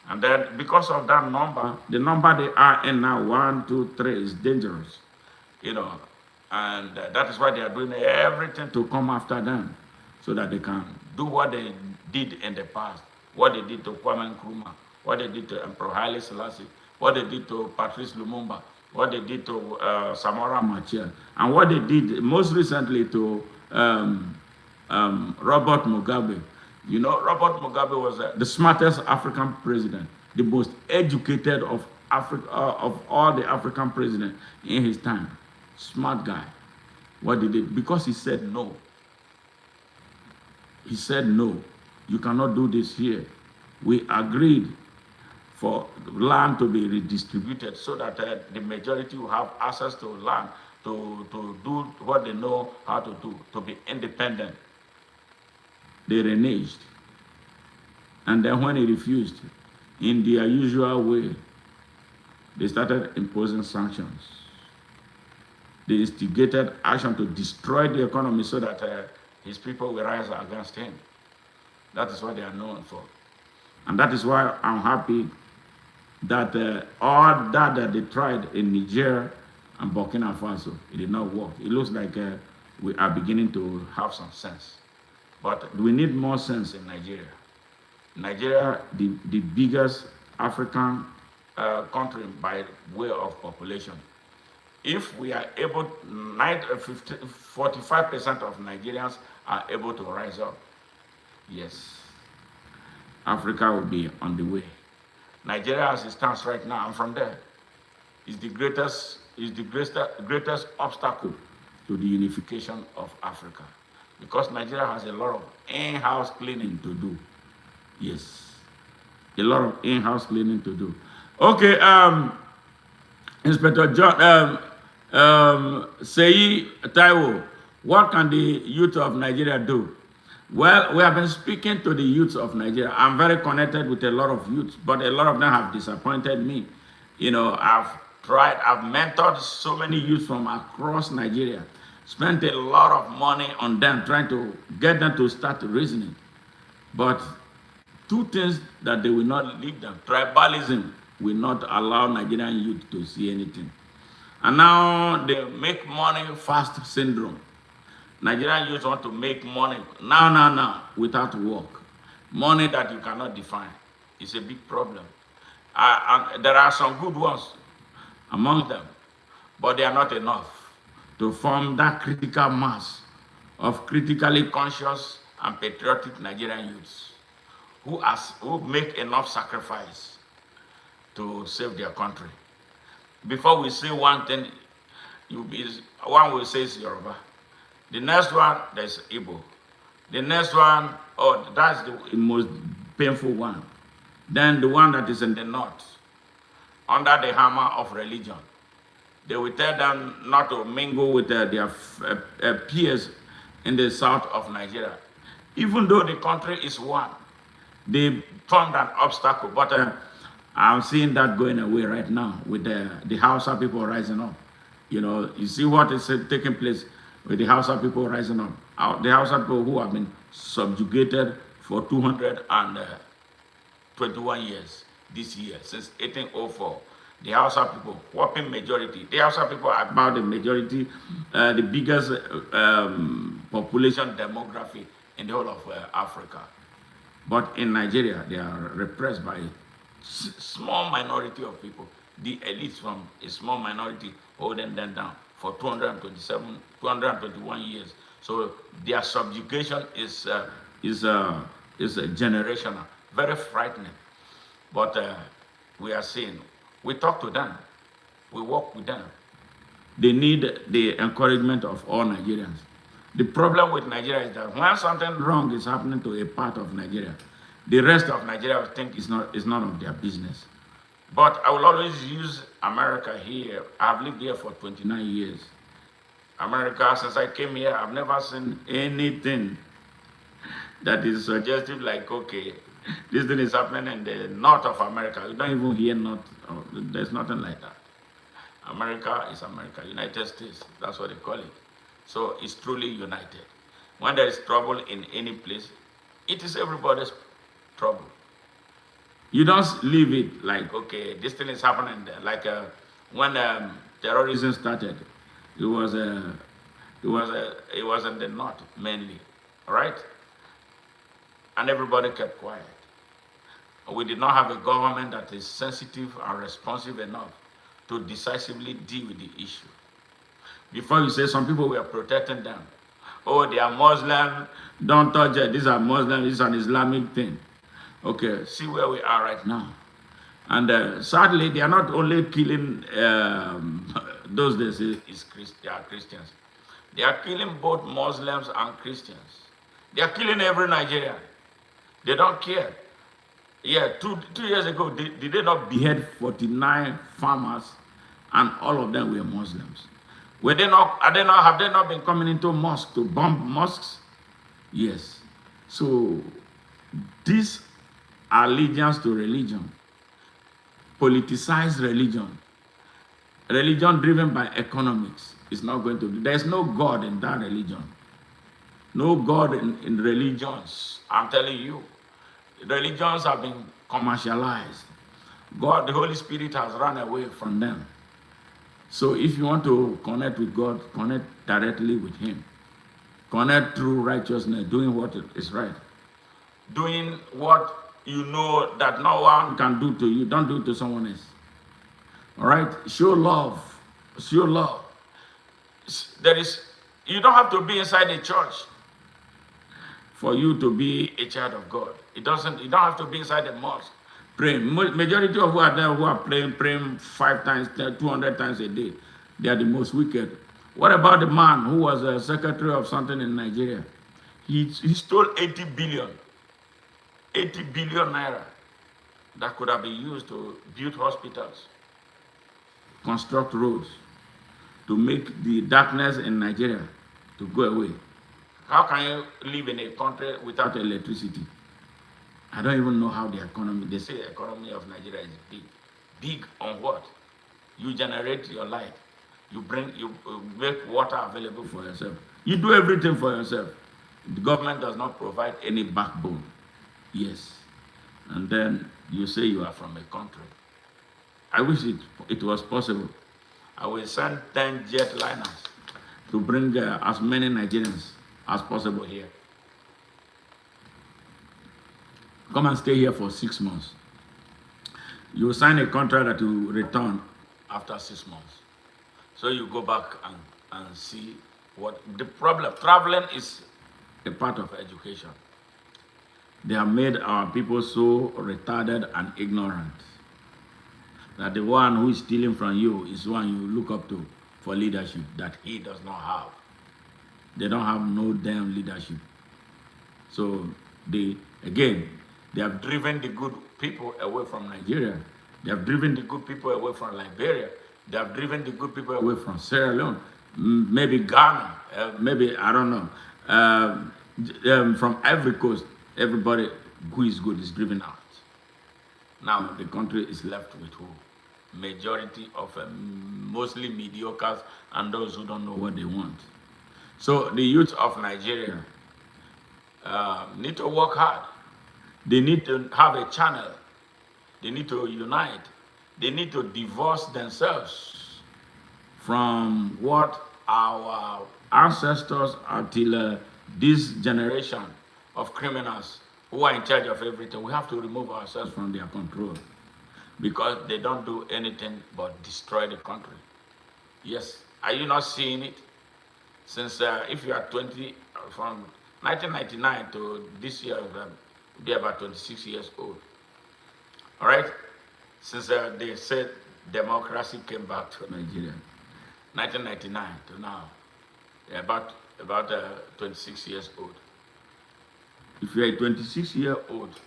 And then because of that number, the number they are in now, 1, 2, 3, is dangerous, and that is why they are doing everything to come after them so that they can do what they did in the past, what they did to Kwame Nkrumah, what they did to Emperor Haile Selassie, what they did to Patrice Lumumba, what they did to Samora Machel, and what they did most recently to Robert Mugabe. Robert Mugabe was the smartest African president, the most educated of Africa, of all the African presidents in his time. Smart guy. What did he do? Because he said no. He said no. You cannot do this here. We agreed for land to be redistributed so that the majority will have access to land to do what they know how to do, to be independent. They reneged. And then when he refused, in their usual way, they started imposing sanctions. They instigated action to destroy the economy so that his people will rise against him. That is what they are known for. And that is why I'm happy that all that they tried in Niger and Burkina Faso, it did not work. It looks like we are beginning to have some sense. But we need more sense in Nigeria. Nigeria, the biggest African country by way of population. If we are able, 45% of Nigerians are able to rise up, yes, Africa will be on the way. Nigeria, as it stands right now, I'm from there, is the greatest obstacle to the unification of Africa. Because Nigeria has a lot of in-house cleaning to do. Yes, a lot of in-house cleaning to do. Okay, Inspector John, Seyi Taiwo, what can the youth of Nigeria do? Well, we have been speaking to the youth of Nigeria. I'm very connected with a lot of youth, but a lot of them have disappointed me. I've mentored so many youth from across Nigeria, spent a lot of money on them, trying to get them to start reasoning. But two things that they will not leave them. Tribalism will not allow Nigerian youth to see anything. And now they make money fast syndrome. Nigerian youth want to make money now, without work. Money that you cannot define. It's a big problem. And there are some good ones among them, but they are not enough to form that critical mass of critically conscious and patriotic Nigerian youths who make enough sacrifice to save their country. Before we say one thing, one will say it's Yoruba. The next one, there's Igbo. The next one, that's the most painful one. Then the one that is in the north, under the hammer of religion. They will tell them not to mingle with their peers in the south of Nigeria. Even though the country is one, they formed an obstacle. But I'm seeing that going away right now with the Hausa people rising up. You know, you see what is taking place with the Hausa people rising up. The Hausa people who have been subjugated for 221 years this year, since 1804. The Hausa people, whopping majority. The Hausa people are about the majority, the biggest population demography in the whole of Africa. But in Nigeria, they are repressed by a small minority of people. The elites from a small minority holding them down for 221 years. So their subjugation is generational, very frightening. But we are seeing, we talk to them, we work with them. They need the encouragement of all Nigerians. The problem with Nigeria is that when something wrong is happening to a part of Nigeria, the rest of Nigeria will think it's none of their business. But I will always use America here. I've lived here for 29 years. America, since I came here, I've never seen anything that is suggestive like, okay, this thing is happening in the north of America. You don't even hear north. There's nothing like that. America is America. United States, that's what they call it. So it's truly united. When there is trouble in any place, it is everybody's trouble. You don't leave it like, okay, this thing is happening there. Like when terrorism started, it was in the north mainly, right? And everybody kept quiet. We did not have a government that is sensitive and responsive enough to decisively deal with the issue. Before you say some people were protecting them. Oh, they are Muslim, don't touch it. These are Muslims, this is an Islamic thing. Okay, see where we are right now. And sadly, they are not only killing those days, they are Christians. They are killing both Muslims and Christians. They are killing every Nigerian. They don't care. Yeah, two years ago, did they not behead 49 farmers and all of them were Muslims? Have they not been coming into mosques to bomb mosques? Yes. So this allegiance to religion, politicized religion driven by economics is not going to do. There's no God in that religion. No God in religions. I'm telling you. Religions have been commercialized. God, the Holy Spirit has run away from them. So if you want to connect with God, connect directly with Him. Connect through righteousness, doing what is right. Doing what you know that no one can do to you. Don't do it to someone else. All right? Show love. Show love. You don't have to be inside a church for you to be a child of God. You don't have to be inside the mosque praying. Majority of who are there who are praying 5 times, 200 times a day, they are the most wicked. What about the man who was a secretary of something in Nigeria? He stole 80 billion naira that could have been used to build hospitals, construct roads, to make the darkness in Nigeria to go away. How can you live in a country without electricity? I don't even know how the economy, they say the economy of Nigeria is big. Big on what? You generate your light. You make water available for yourself. You do everything for yourself. The government does not provide any backbone. Yes. And then you say you are from a country. I wish it was possible. I will send 10 jetliners to bring as many Nigerians as possible here. Come and stay here for 6 months. You will sign a contract that you return after 6 months. So you go back and see what the problem. Traveling is a part of education. They have made our people so retarded and ignorant that the one who is stealing from you is one you look up to for leadership that he does not have. They don't have no damn leadership. So they have driven the good people away from Nigeria. They have driven the good people away from Liberia. They have driven the good people away from Sierra Leone, maybe Ghana, maybe, I don't know. From every coast, everybody who is good is driven out. Now the country is left with who? Majority of mostly mediocres and those who don't know what they want. So the youth of Nigeria need to work hard. They need to have a channel. They need to unite. They need to divorce themselves from what our ancestors until this generation of criminals who are in charge of everything. We have to remove ourselves from their control because they don't do anything but destroy the country. Yes, are you not seeing it? Since if you are 20, from 1999 to this year, you'll be about 26 years old. All right? Since they said democracy came back to Nigeria, 1999 to now, they're about 26 years old. If you're a 26-year-old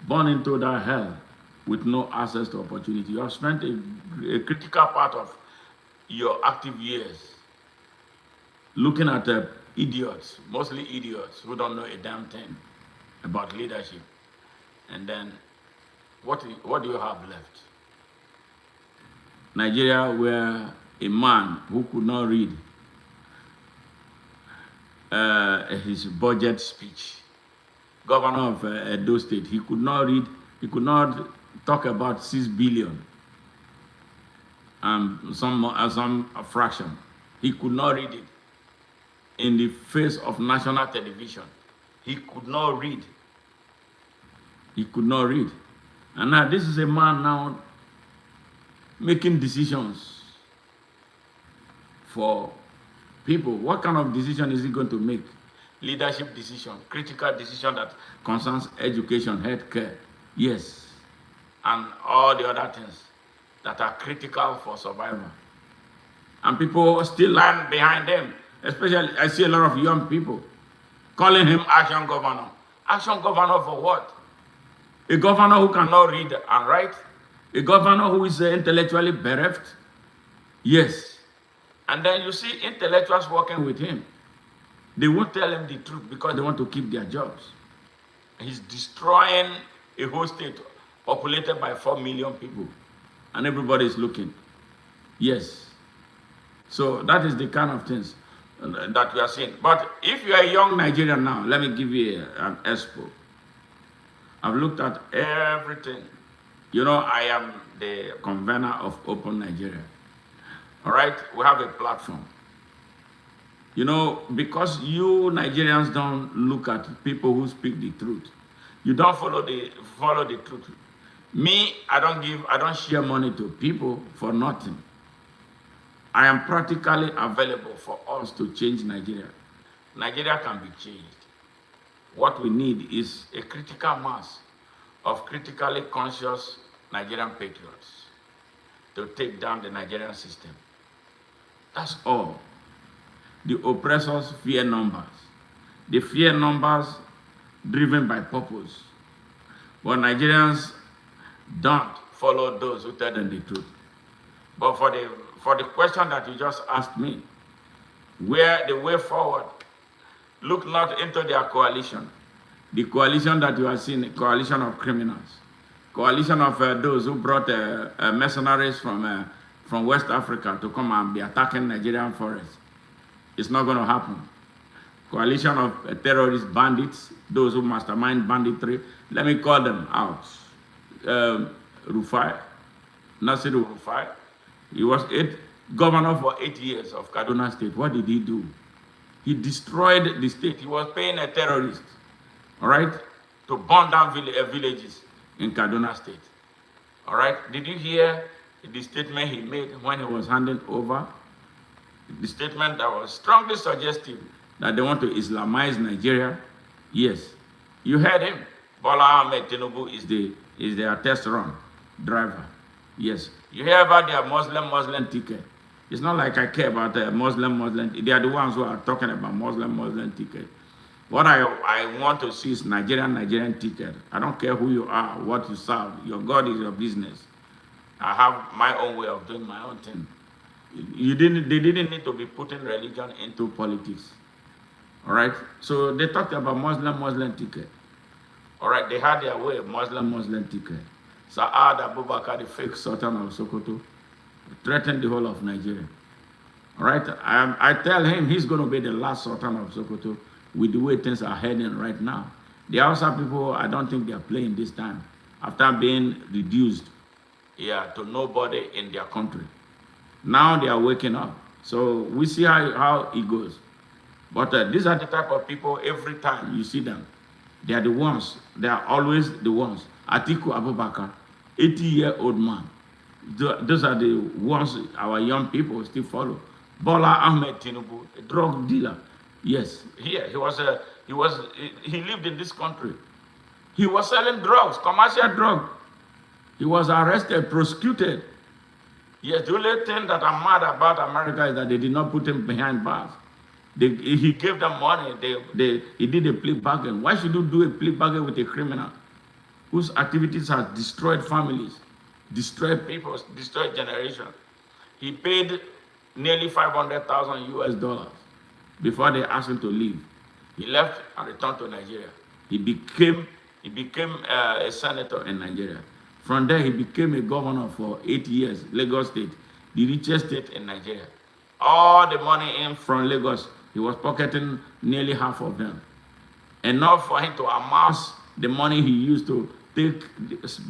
born into that hell with no access to opportunity, you have spent a critical part of your active years looking at idiots, mostly idiots who don't know a damn thing about leadership. And then what do you have left? Nigeria, where a man who could not read his budget speech, governor of Edo State, he could not read, he could not talk about 6 billion and some fraction. He could not read it in the face of national television. He could not read. He could not read. And now this is a man now making decisions for people. What kind of decision is he going to make? Leadership decision, critical decision that concerns education, healthcare, yes, and all the other things that are critical for survival. And people still line behind them. Especially, I see a lot of young people calling him action governor. Action governor for what? A governor who cannot read and write? A governor who is intellectually bereft? Yes. And then you see intellectuals working with him. They won't tell him the truth because they want to keep their jobs. He's destroying a whole state populated by 4 million people. And everybody is looking. Yes. So that is the kind of things that we are seeing. But if you are a young Nigerian now, let me give you an expo. I've looked at everything. You know, I am the convener of Open Nigeria. All right, we have a platform. You know, because you Nigerians don't look at people who speak the truth. You don't follow the truth. Me, I don't share money to people for nothing. I am practically available for us to change Nigeria. Nigeria can be changed. What we need is a critical mass of critically conscious Nigerian patriots to take down the Nigerian system. That's all. The oppressors fear numbers. They fear numbers driven by purpose. But Nigerians don't follow those who tell them the truth. But for the question that you just asked me, where the way forward, look not into their coalition. The coalition that you are seeing, a coalition of criminals, coalition of those who brought mercenaries from West Africa to come and be attacking Nigerian forests. It's not going to happen. Coalition of terrorist bandits, those who mastermind banditry, let me call them out. Rufai, Nasiru Rufai, he was governor for 8 years of Kaduna State. What did he do? He destroyed the state. He was paying a terrorist, all right, to burn down villages in Kaduna State. All right, did you hear the statement he made when he was handing over? The statement that was strongly suggestive that they want to Islamize Nigeria. Yes, you heard him. Bola Ahmed Tinubu is their test run driver. Yes, you hear about their Muslim ticket. It's not like I care about the Muslim. They are the ones who are talking about Muslim ticket. What I want to see is Nigerian ticket. I don't care who you are, what you serve. Your God is your business. I have my own way of doing my own thing. They didn't need to be putting religion into politics. All right. So they talked about Muslim ticket. All right. They had their way, Muslim ticket. Saad Abubakar, the fake Sultan of Sokoto, threatened the whole of Nigeria. All right. I tell him he's going to be the last Sultan of Sokoto with the way things are heading right now. The Hausa people, I don't think they are playing this time after being reduced, to nobody in their country. Now they are waking up. So we see how it goes. But these are the type of people, every time you see them, they are the ones, they are always the ones. Atiku Abubakar, 80-year-old man. Those are the ones our young people still follow. Bola Ahmed Tinubu, a drug dealer. Yes, here he lived in this country. He was selling drugs, commercial drug. He was arrested, prosecuted. Yes, the only thing that I'm mad about America is that they did not put him behind bars. He gave them money. He did a plea bargain. Why should you do a plea bargain with a criminal whose activities have destroyed families, destroyed people, destroyed generations? He paid nearly $500,000 before they asked him to leave. He left and returned to Nigeria. He became a senator in Nigeria. From there, he became a governor for 8 years, Lagos State, the richest state in Nigeria. All the money in from Lagos, he was pocketing nearly half of them. Enough for him to amass the money he used to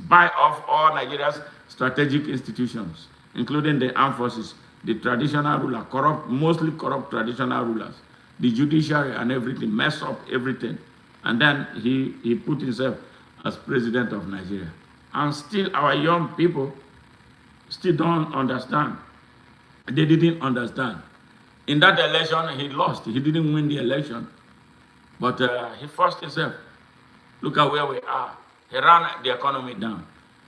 buy off all Nigeria's strategic institutions, including the armed forces, the traditional ruler, mostly corrupt traditional rulers, the judiciary and everything, mess up everything. And then he put himself as president of Nigeria. And still our young people still don't understand. They didn't understand. In that election, he lost. He didn't win the election. But he forced himself. Look at where we are. He ran the economy down.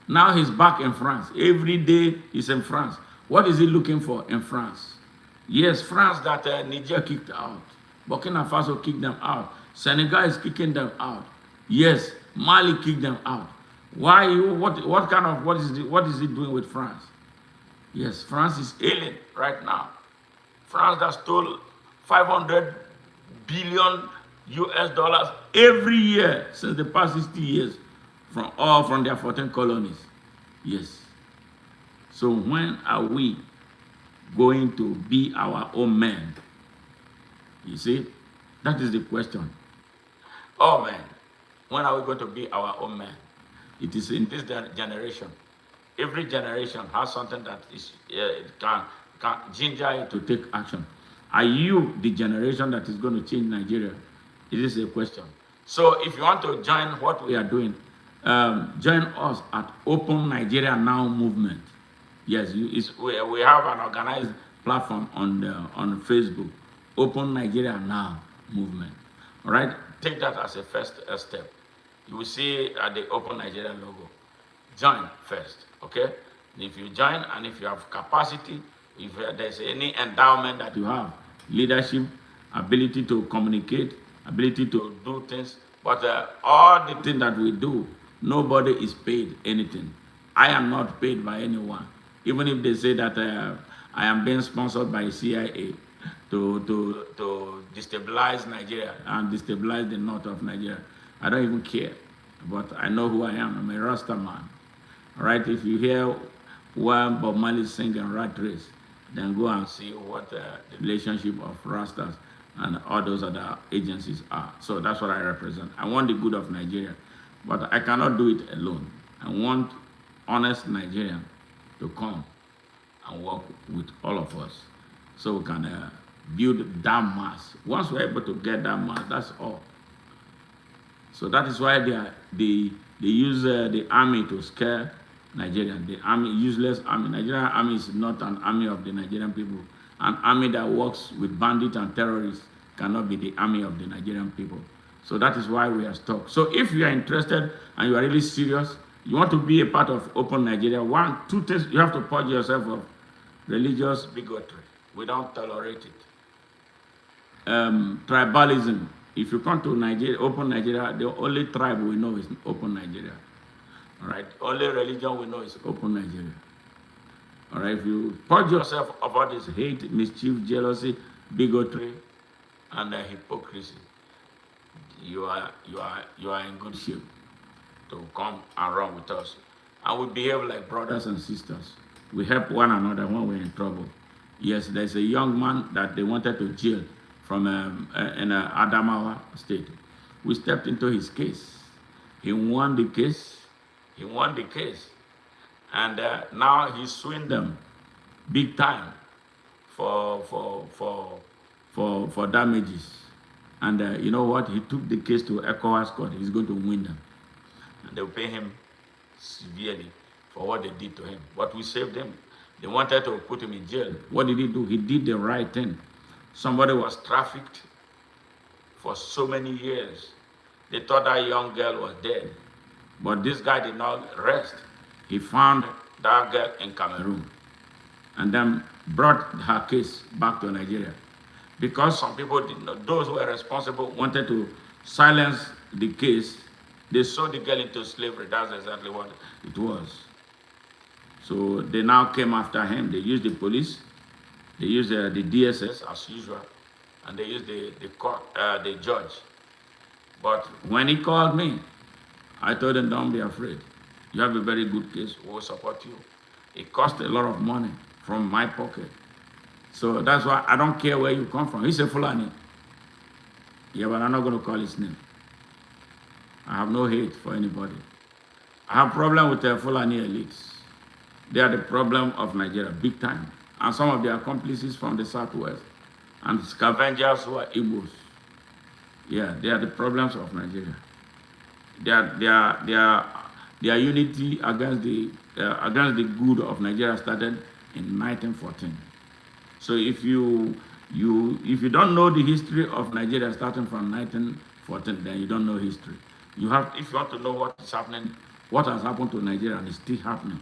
Now he's back in France. Every day he's in France. What is he looking for in France? Yes, France that Niger kicked out. Burkina Faso kicked them out. Senegal is kicking them out. Yes, Mali kicked them out. Why? What is he doing with France? Yes, France is ailing right now. France that stole $500 billion every year since the past 60 years from their 14 colonies. Yes. So when are we going to be our own men? You see, that is the question. Oh man, when are we going to be our own men? It is in this generation. Every generation has something that is can ginger you to take action. Are you the generation that is going to change Nigeria? It is a question. So if you want to join what we are doing, join us at Open Nigeria Now movement. Yes, we have an organized platform on Facebook, Open Nigeria Now movement. All right, take that as a first step. You will see at the Open Nigeria logo. Join first, okay? If you join and if you have capacity, if there's any endowment that you have, leadership, ability to communicate, ability to do things, but all the things that we do, nobody is paid anything. I am not paid by anyone. Even if they say that I am being sponsored by CIA to destabilize Nigeria and destabilize the north of Nigeria, I don't even care. But I know who I am. I'm a Rasta man. All right, if you hear one Bob Marley singing Rat Race, then go and see what the relationship of Rastas and all those other agencies are. So that's what I represent. I want the good of Nigeria, but I cannot do it alone. I want honest Nigerians to come and work with all of us so we can build that mass. Once we're able to get that mass, that's all. So that is why they use the army to scare Nigerians. The army, useless army. Nigerian army is not an army of the Nigerian people. An army that works with bandits and terrorists cannot be the army of the Nigerian people. So that is why we are stuck. So if you are interested and you are really serious, you want to be a part of Open Nigeria, two things, you have to purge yourself of religious bigotry. We don't tolerate it. Tribalism. If you come to Nigeria, Open Nigeria, the only tribe we know is Open Nigeria. All right? Only religion we know is Open Nigeria. All right, if you purge yourself of all this hate, mischief, jealousy, bigotry, and hypocrisy, you are in good shape to come and run with us. And we behave like brothers and sisters. We help one another when we're in trouble. Yes, there's a young man that they wanted to jail from in Adamawa state. We stepped into his case. He won the case. He won the case. And now he's suing them big time for damages. And you know what? He took the case to ECOWAS court. He's going to win them. And they'll pay him severely for what they did to him. But we saved him. They wanted to put him in jail. What did he do? He did the right thing. Somebody was trafficked for so many years. They thought that young girl was dead. But this guy did not rest. He found that girl in Cameroon and then brought her case back to Nigeria. Because some people did not, those who were responsible wanted to silence the case, they sold the girl into slavery. That's exactly what it was. So they now came after him. They used the police, they used the DSS as usual, and they used the court, the judge. But when he called me, I told him, don't be afraid. You have a very good case. We'll support you. It cost a lot of money from my pocket. So that's why I don't care where you come from. He's a Fulani. Yeah, but I'm not going to call his name. I have no hate for anybody. I have problem with the Fulani elites. They are the problem of Nigeria, big time. And some of their accomplices from the southwest. And scavengers who are Igbos. Yeah, they are the problems of Nigeria. Their unity against the good of Nigeria started in 1914. So if you don't know the history of Nigeria starting from 1914, then you don't know history. If you want to know what is happening, what has happened to Nigeria and is still happening,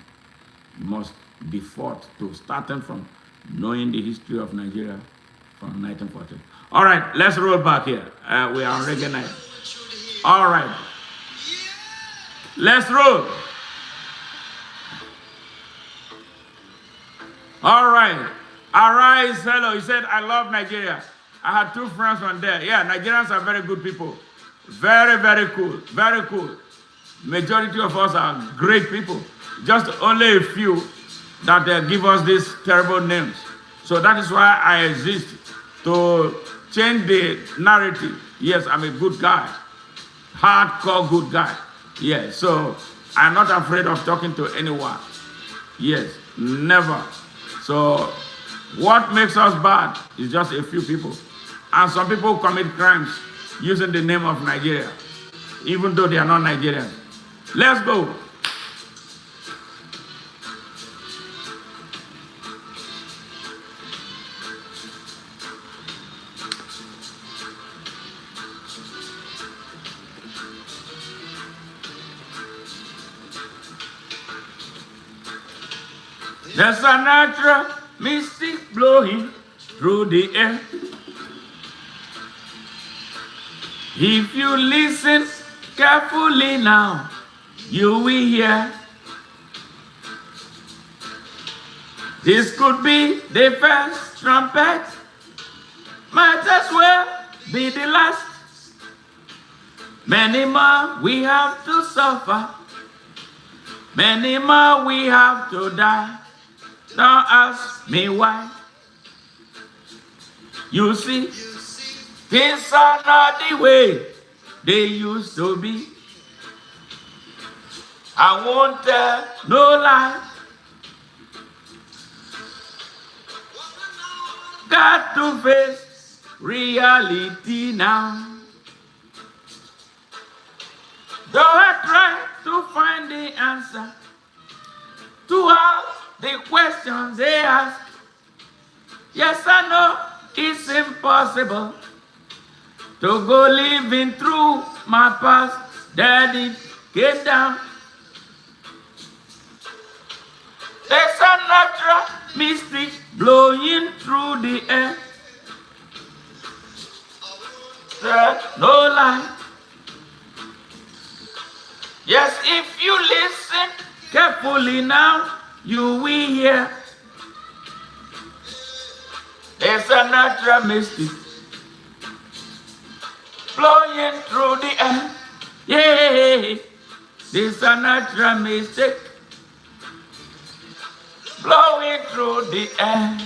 you must be fought to starting from knowing the history of Nigeria from 1914. All right, let's roll back here. We are on Reggae Night. All right. Let's roll. All right. Arise, hello. He said, I love Nigeria. I had 2 friends from there. Yeah, Nigerians are very good people. Very, very cool. Very cool. Majority of us are great people. Just only a few that give us these terrible names. So that is why I exist, to change the narrative. Yes, I'm a good guy. Hardcore good guy. Yes, so I'm not afraid of talking to anyone. Yes, never. So what makes us bad is just a few people. And some people commit crimes using the name of Nigeria, even though they are not Nigerians. Let's go. There's a natural mystic blowing through the air. If you listen carefully now, you will hear. This could be the first trumpet, might as well be the last. Many more we have to suffer, many more we have to die. Don't ask me why. You see, things are not the way they used to be. I won't tell no lie. Got to face reality now. Though I try to find the answer to all the questions they ask, yes, I know it's impossible to go living through my past. Daddy, get down. There's a natural mystic blowing through the air. There's no lie. Yes, if you listen carefully now, you will hear. It's a natural mystic blowing through the air. Yeah, this a natural mystic blowing through the air.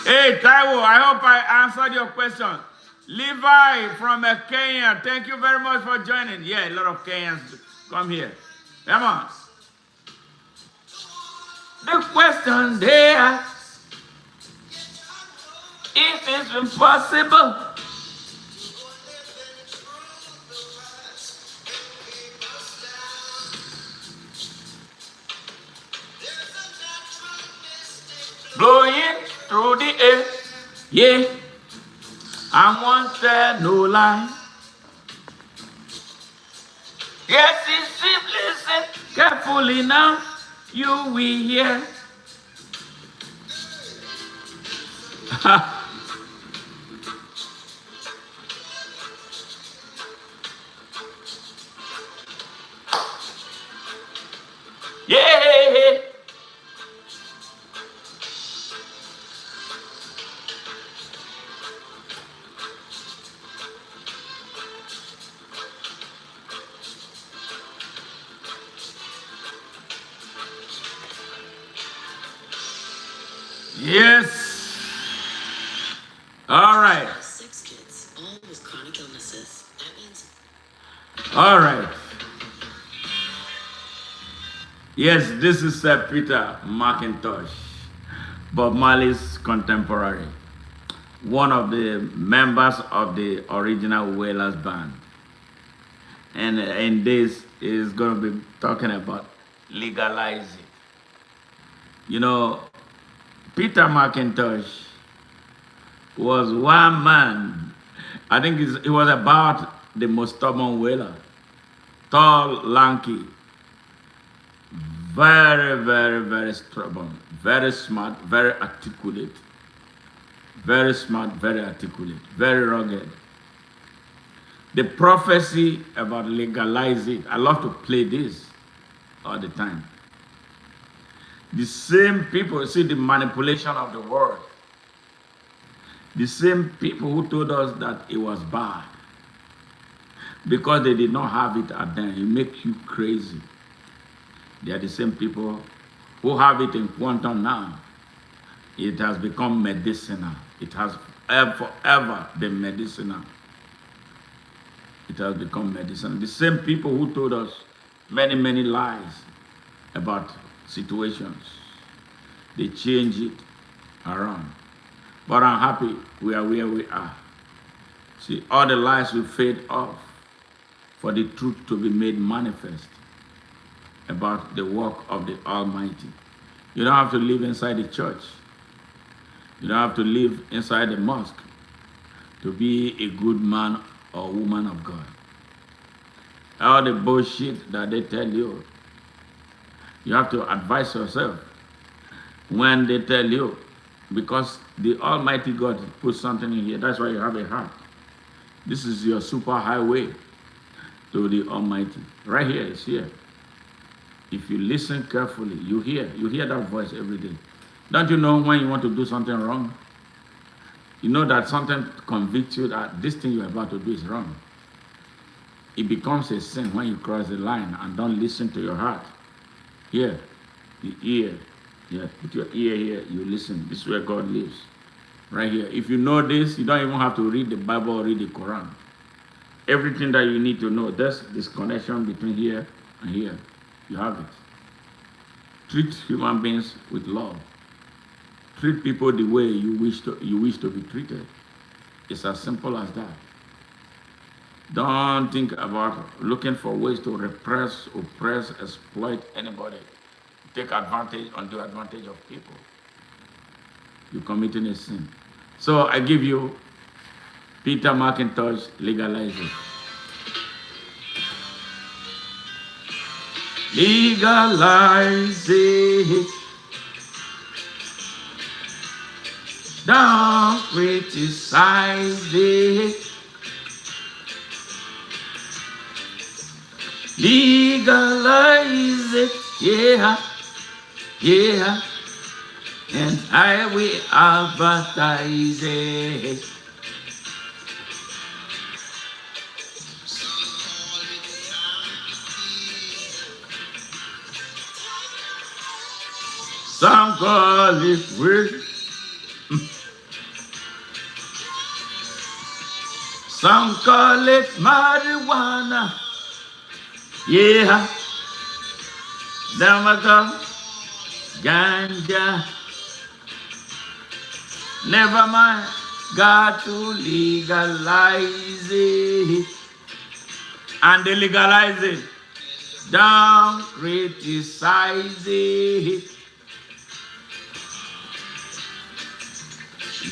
Hey, Taiwo, I hope I answered your question. Levi from Kenya, thank you very much for joining. Yeah, a lot of Kenyans come here. Come on. The question there, if it's impossible, blowing through the air, yeah, I won't tell no lie. Yes, if you listen carefully now, you will hear. Yeah. Yes. All right. 6 kids, all with chronic illnesses. That means. All right. Yes, this is Peter McIntosh, Bob Marley's contemporary, one of the members of the original Wailers band. And in this is going to be talking about legalizing. You know, Peter McIntosh was one man. I think it was about the most stubborn whaler. Tall, lanky, very, very, very stubborn, very smart, very articulate. Very smart, very articulate, very rugged. The prophecy about legalizing, I love to play this all the time. The same people, see the manipulation of the word. The same people who told us that it was bad, because they did not have it at then, it makes you crazy. They are the same people who have it in quantum now. It has become medicinal. It has forever been medicinal. It has become medicinal. The same people who told us many, many lies about situations, they change it around. But I'm happy we are where we are. See, all the lies will fade off for the truth to be made manifest about the work of the Almighty. You don't have to live inside the church. You don't have to live inside the mosque to be a good man or woman of God. All the bullshit that they tell you, you have to advise yourself when they tell you, because the Almighty God put something in here. That's why you have a heart. This is your super highway to the Almighty. Right here, it's here. If you listen carefully, you hear that voice every day. Don't you know when you want to do something wrong? You know that something convicts you that this thing you're about to do is wrong. It becomes a sin when you cross the line and don't listen to your heart. Here, the ear. Yeah, put your ear here, you listen. This is where God lives. Right here. If you know this, you don't even have to read the Bible or read the Quran. Everything that you need to know, there's this connection between here and here. You have it. Treat human beings with love. Treat people the way you wish to be treated. It's as simple as that. Don't think about looking for ways to repress, oppress, exploit anybody. Take advantage, undue advantage of people. You're committing a sin. So I give you Peter McIntosh, Legalize It. Legalize it. Don't criticize it. Legalize it, yeah, yeah, and I will advertise it. Some call it weed, some call it marijuana, yeah, Damaka, ganja, never mind, got to legalize it, and they legalize it, don't criticize it,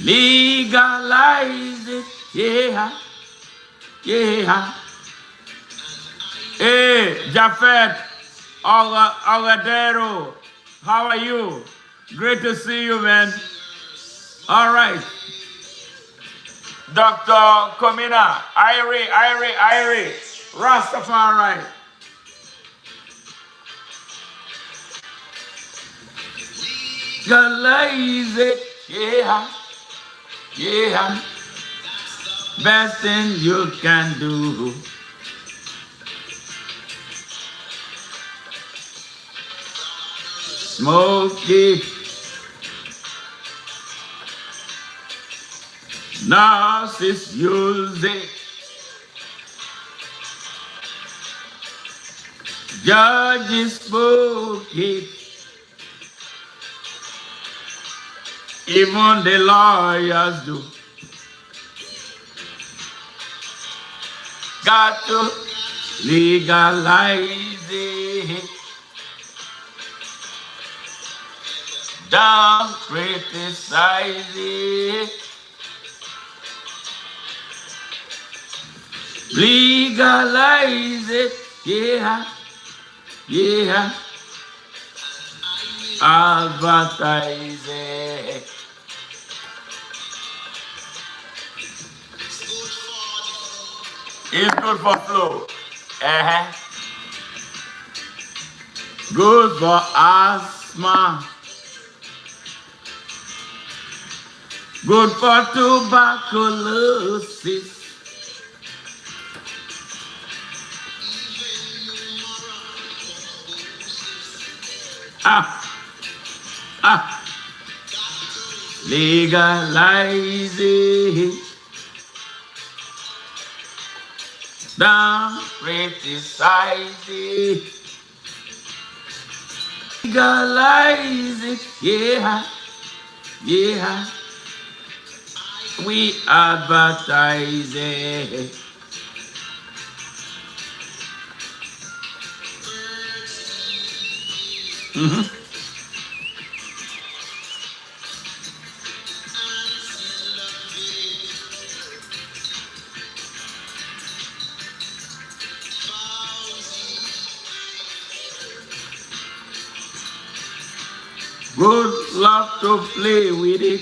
legalize it, yeah, yeah. Hey, Jafet, Agadero, how are you? Great to see you, man. All right. Dr. Komina, Irie, Rastafari. Legalize it, yeah, yeah. Best thing you can do. Smoke it. Narcissists use it. Judges smoke it. Even the lawyers do. Got to legalize it. Don't criticize it. Legalize it, yeah, yeah. Advertise it. It's good for flow. Good for asthma. Good for tuberculosis. Legalize it. Don't criticize it. Legalize it, yeah, yeah. We advertise it. Good love to play with it.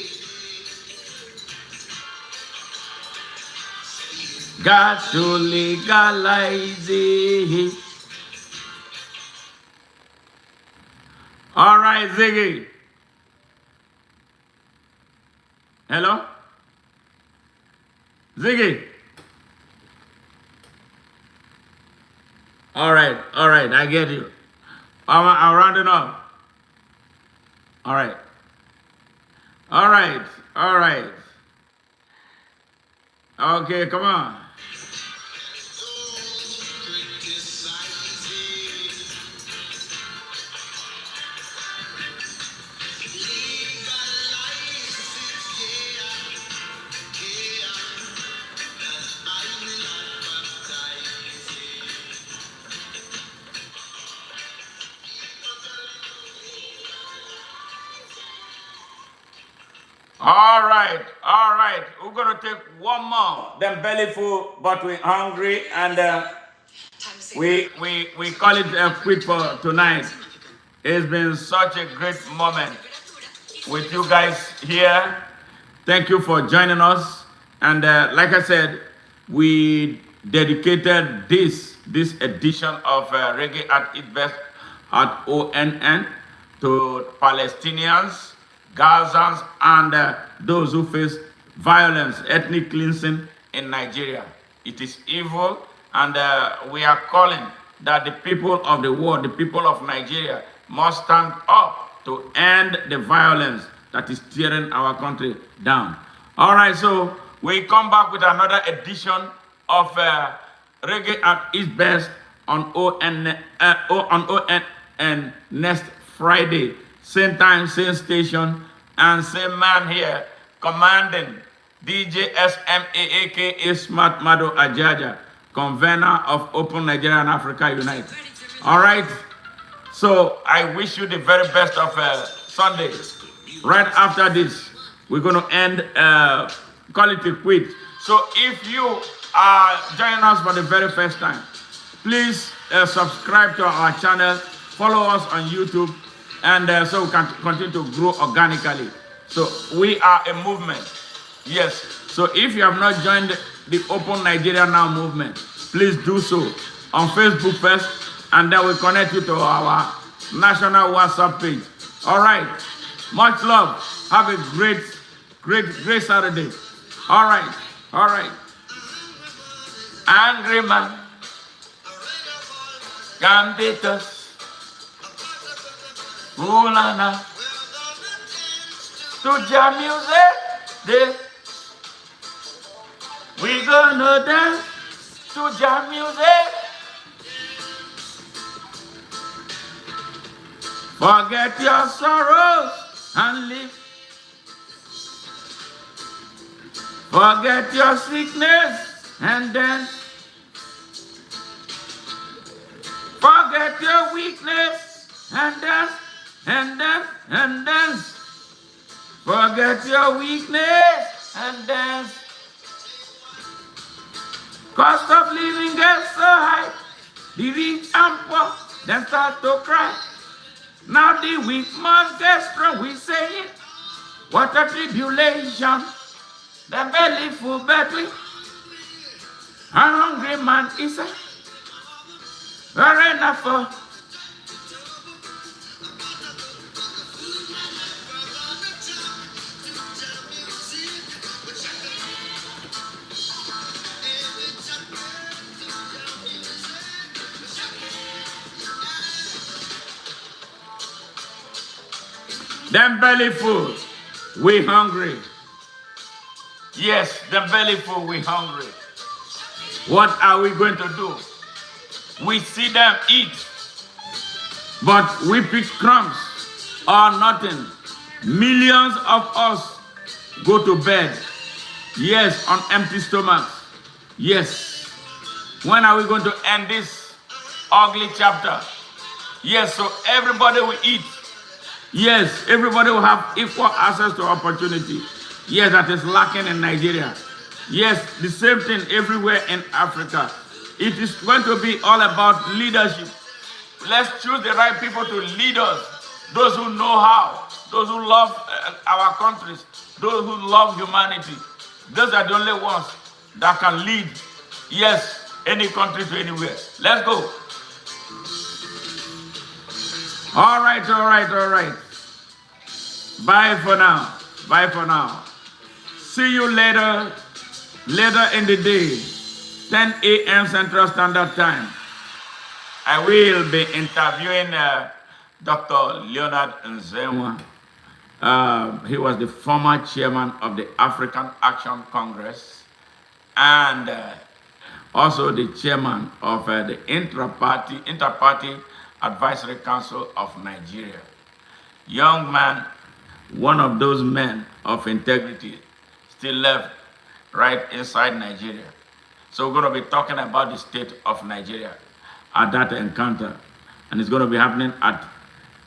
Got to legalize it. All right, Ziggy. Hello? Ziggy. All right, I get you. I'm rounding up. All right. Okay, come on. All right. We're gonna take one more. Then belly full, but we're hungry, and we call it a quit for tonight. It's been such a great moment with you guys here. Thank you for joining us. And like I said, we dedicated this this edition of Reggae at its best at ONN to Palestinians, Gazans, and those who face violence, ethnic cleansing in Nigeria. It is evil, and we are calling that the people of the world, the people of Nigeria, must stand up to end the violence that is tearing our country down. All right, so we come back with another edition of Reggae at its best on ONN next Friday, same time, same station, and same man here commanding, DJ SMA aka Smart Mado Ajaja, convener of Open Nigeria and Africa Unite. All right, so I wish you the very best of Sunday. Right after this, we're going to end Call It a Quit. So if you are joining us for the very first time, please subscribe to our channel, follow us on YouTube, and so we can continue to grow organically. So we are a movement. Yes. So if you have not joined the Open Nigeria Now movement, please do so on Facebook first, and then we'll connect you to our national WhatsApp page. All right. Much love. Have a great Saturday. All right. All right. Angry man can beat us. Ulana to jam music. We gonna dance to jam music. Forget your sorrows and live. Forget your sickness and dance. Forget your weakness and dance, and dance, and dance. Forget your weakness and dance. Cost of living gets so high. The rich and poor then start to cry. Now the weak must get strong, we say it. What a tribulation. The belly full battery. A hungry man is a enough for. Them belly full, we hungry. Yes, them belly full, we hungry. What are we going to do? We see them eat, but we pick crumbs or nothing. Millions of us go to bed, yes, on empty stomachs. Yes. When are we going to end this ugly chapter? Yes, so everybody will eat. Yes, everybody will have equal access to opportunity. Yes, that is lacking in Nigeria. Yes, the same thing everywhere in Africa. It is going to be all about leadership. Let's choose the right people to lead us. Those who know how. Those who love our countries. Those who love humanity. Those are the only ones that can lead, yes, any country to anywhere. Let's go. All right, all right, all right. Bye for now. Bye for now. See you later in the day, 10 a.m. Central Standard Time. I will be interviewing Dr. Leonard Nzenwa. He was the former chairman of the African Action Congress and also the chairman of the Inter-Party Advisory Council of Nigeria. Young man, one of those men of integrity, still left right inside Nigeria. So we're going to be talking about the state of Nigeria at that encounter. And it's going to be happening at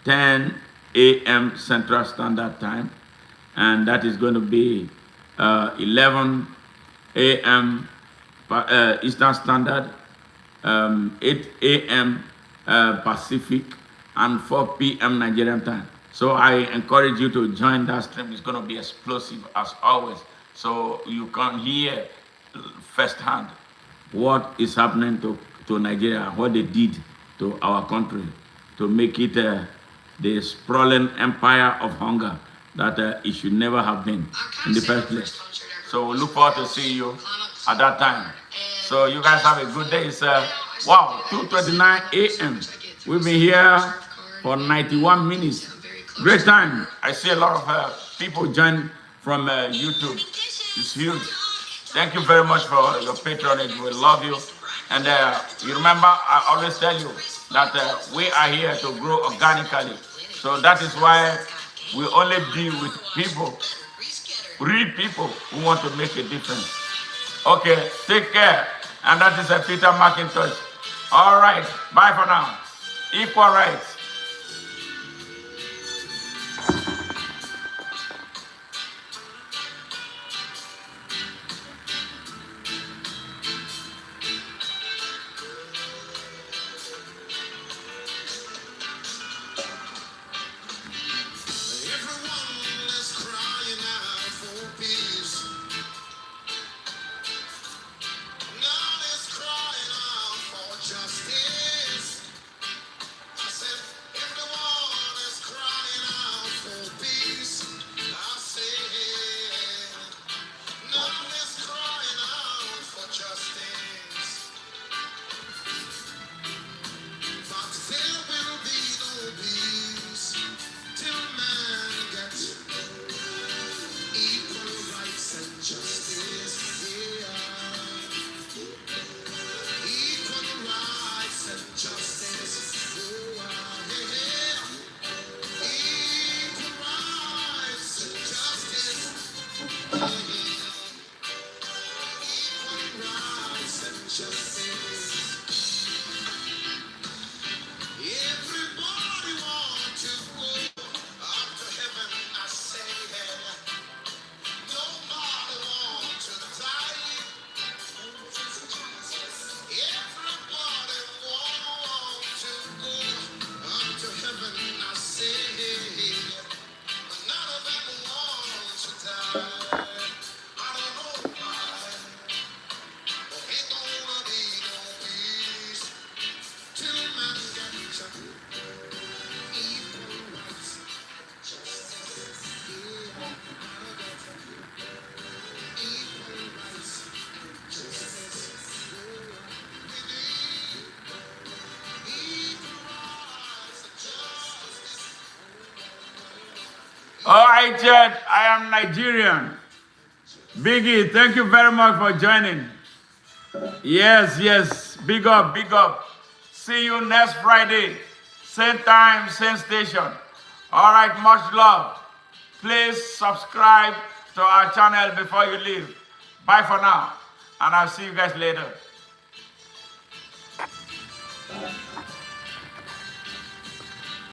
10 a.m. Central Standard Time. And that is going to be 11 a.m. Eastern Standard, 8 a.m. Pacific, and 4 p.m. Nigerian time. So I encourage you to join that stream. It's going to be explosive as always. So you can hear firsthand what is happening to to Nigeria, what they did to our country, to make it the sprawling empire of hunger that it should never have been in the first place. So we look forward to seeing you at that time. So you guys have a good day. It's wow, 2:29 a.m. We've been here for 91 minutes. Great time. I see a lot of people join from YouTube. It's huge. Thank you very much for your patronage. We love you. And you remember, I always tell you that we are here to grow organically. So that is why we only deal with people, real people who want to make a difference. Okay, take care. And that is Peter McIntosh. All right, bye for now. Equal rights. All right, Chad, I am Nigerian. Biggie, thank you very much for joining. Yes, yes, big up, big up. See you next Friday, same time, same station. All right, much love. Please subscribe to our channel before you leave. Bye for now, and I'll see you guys later.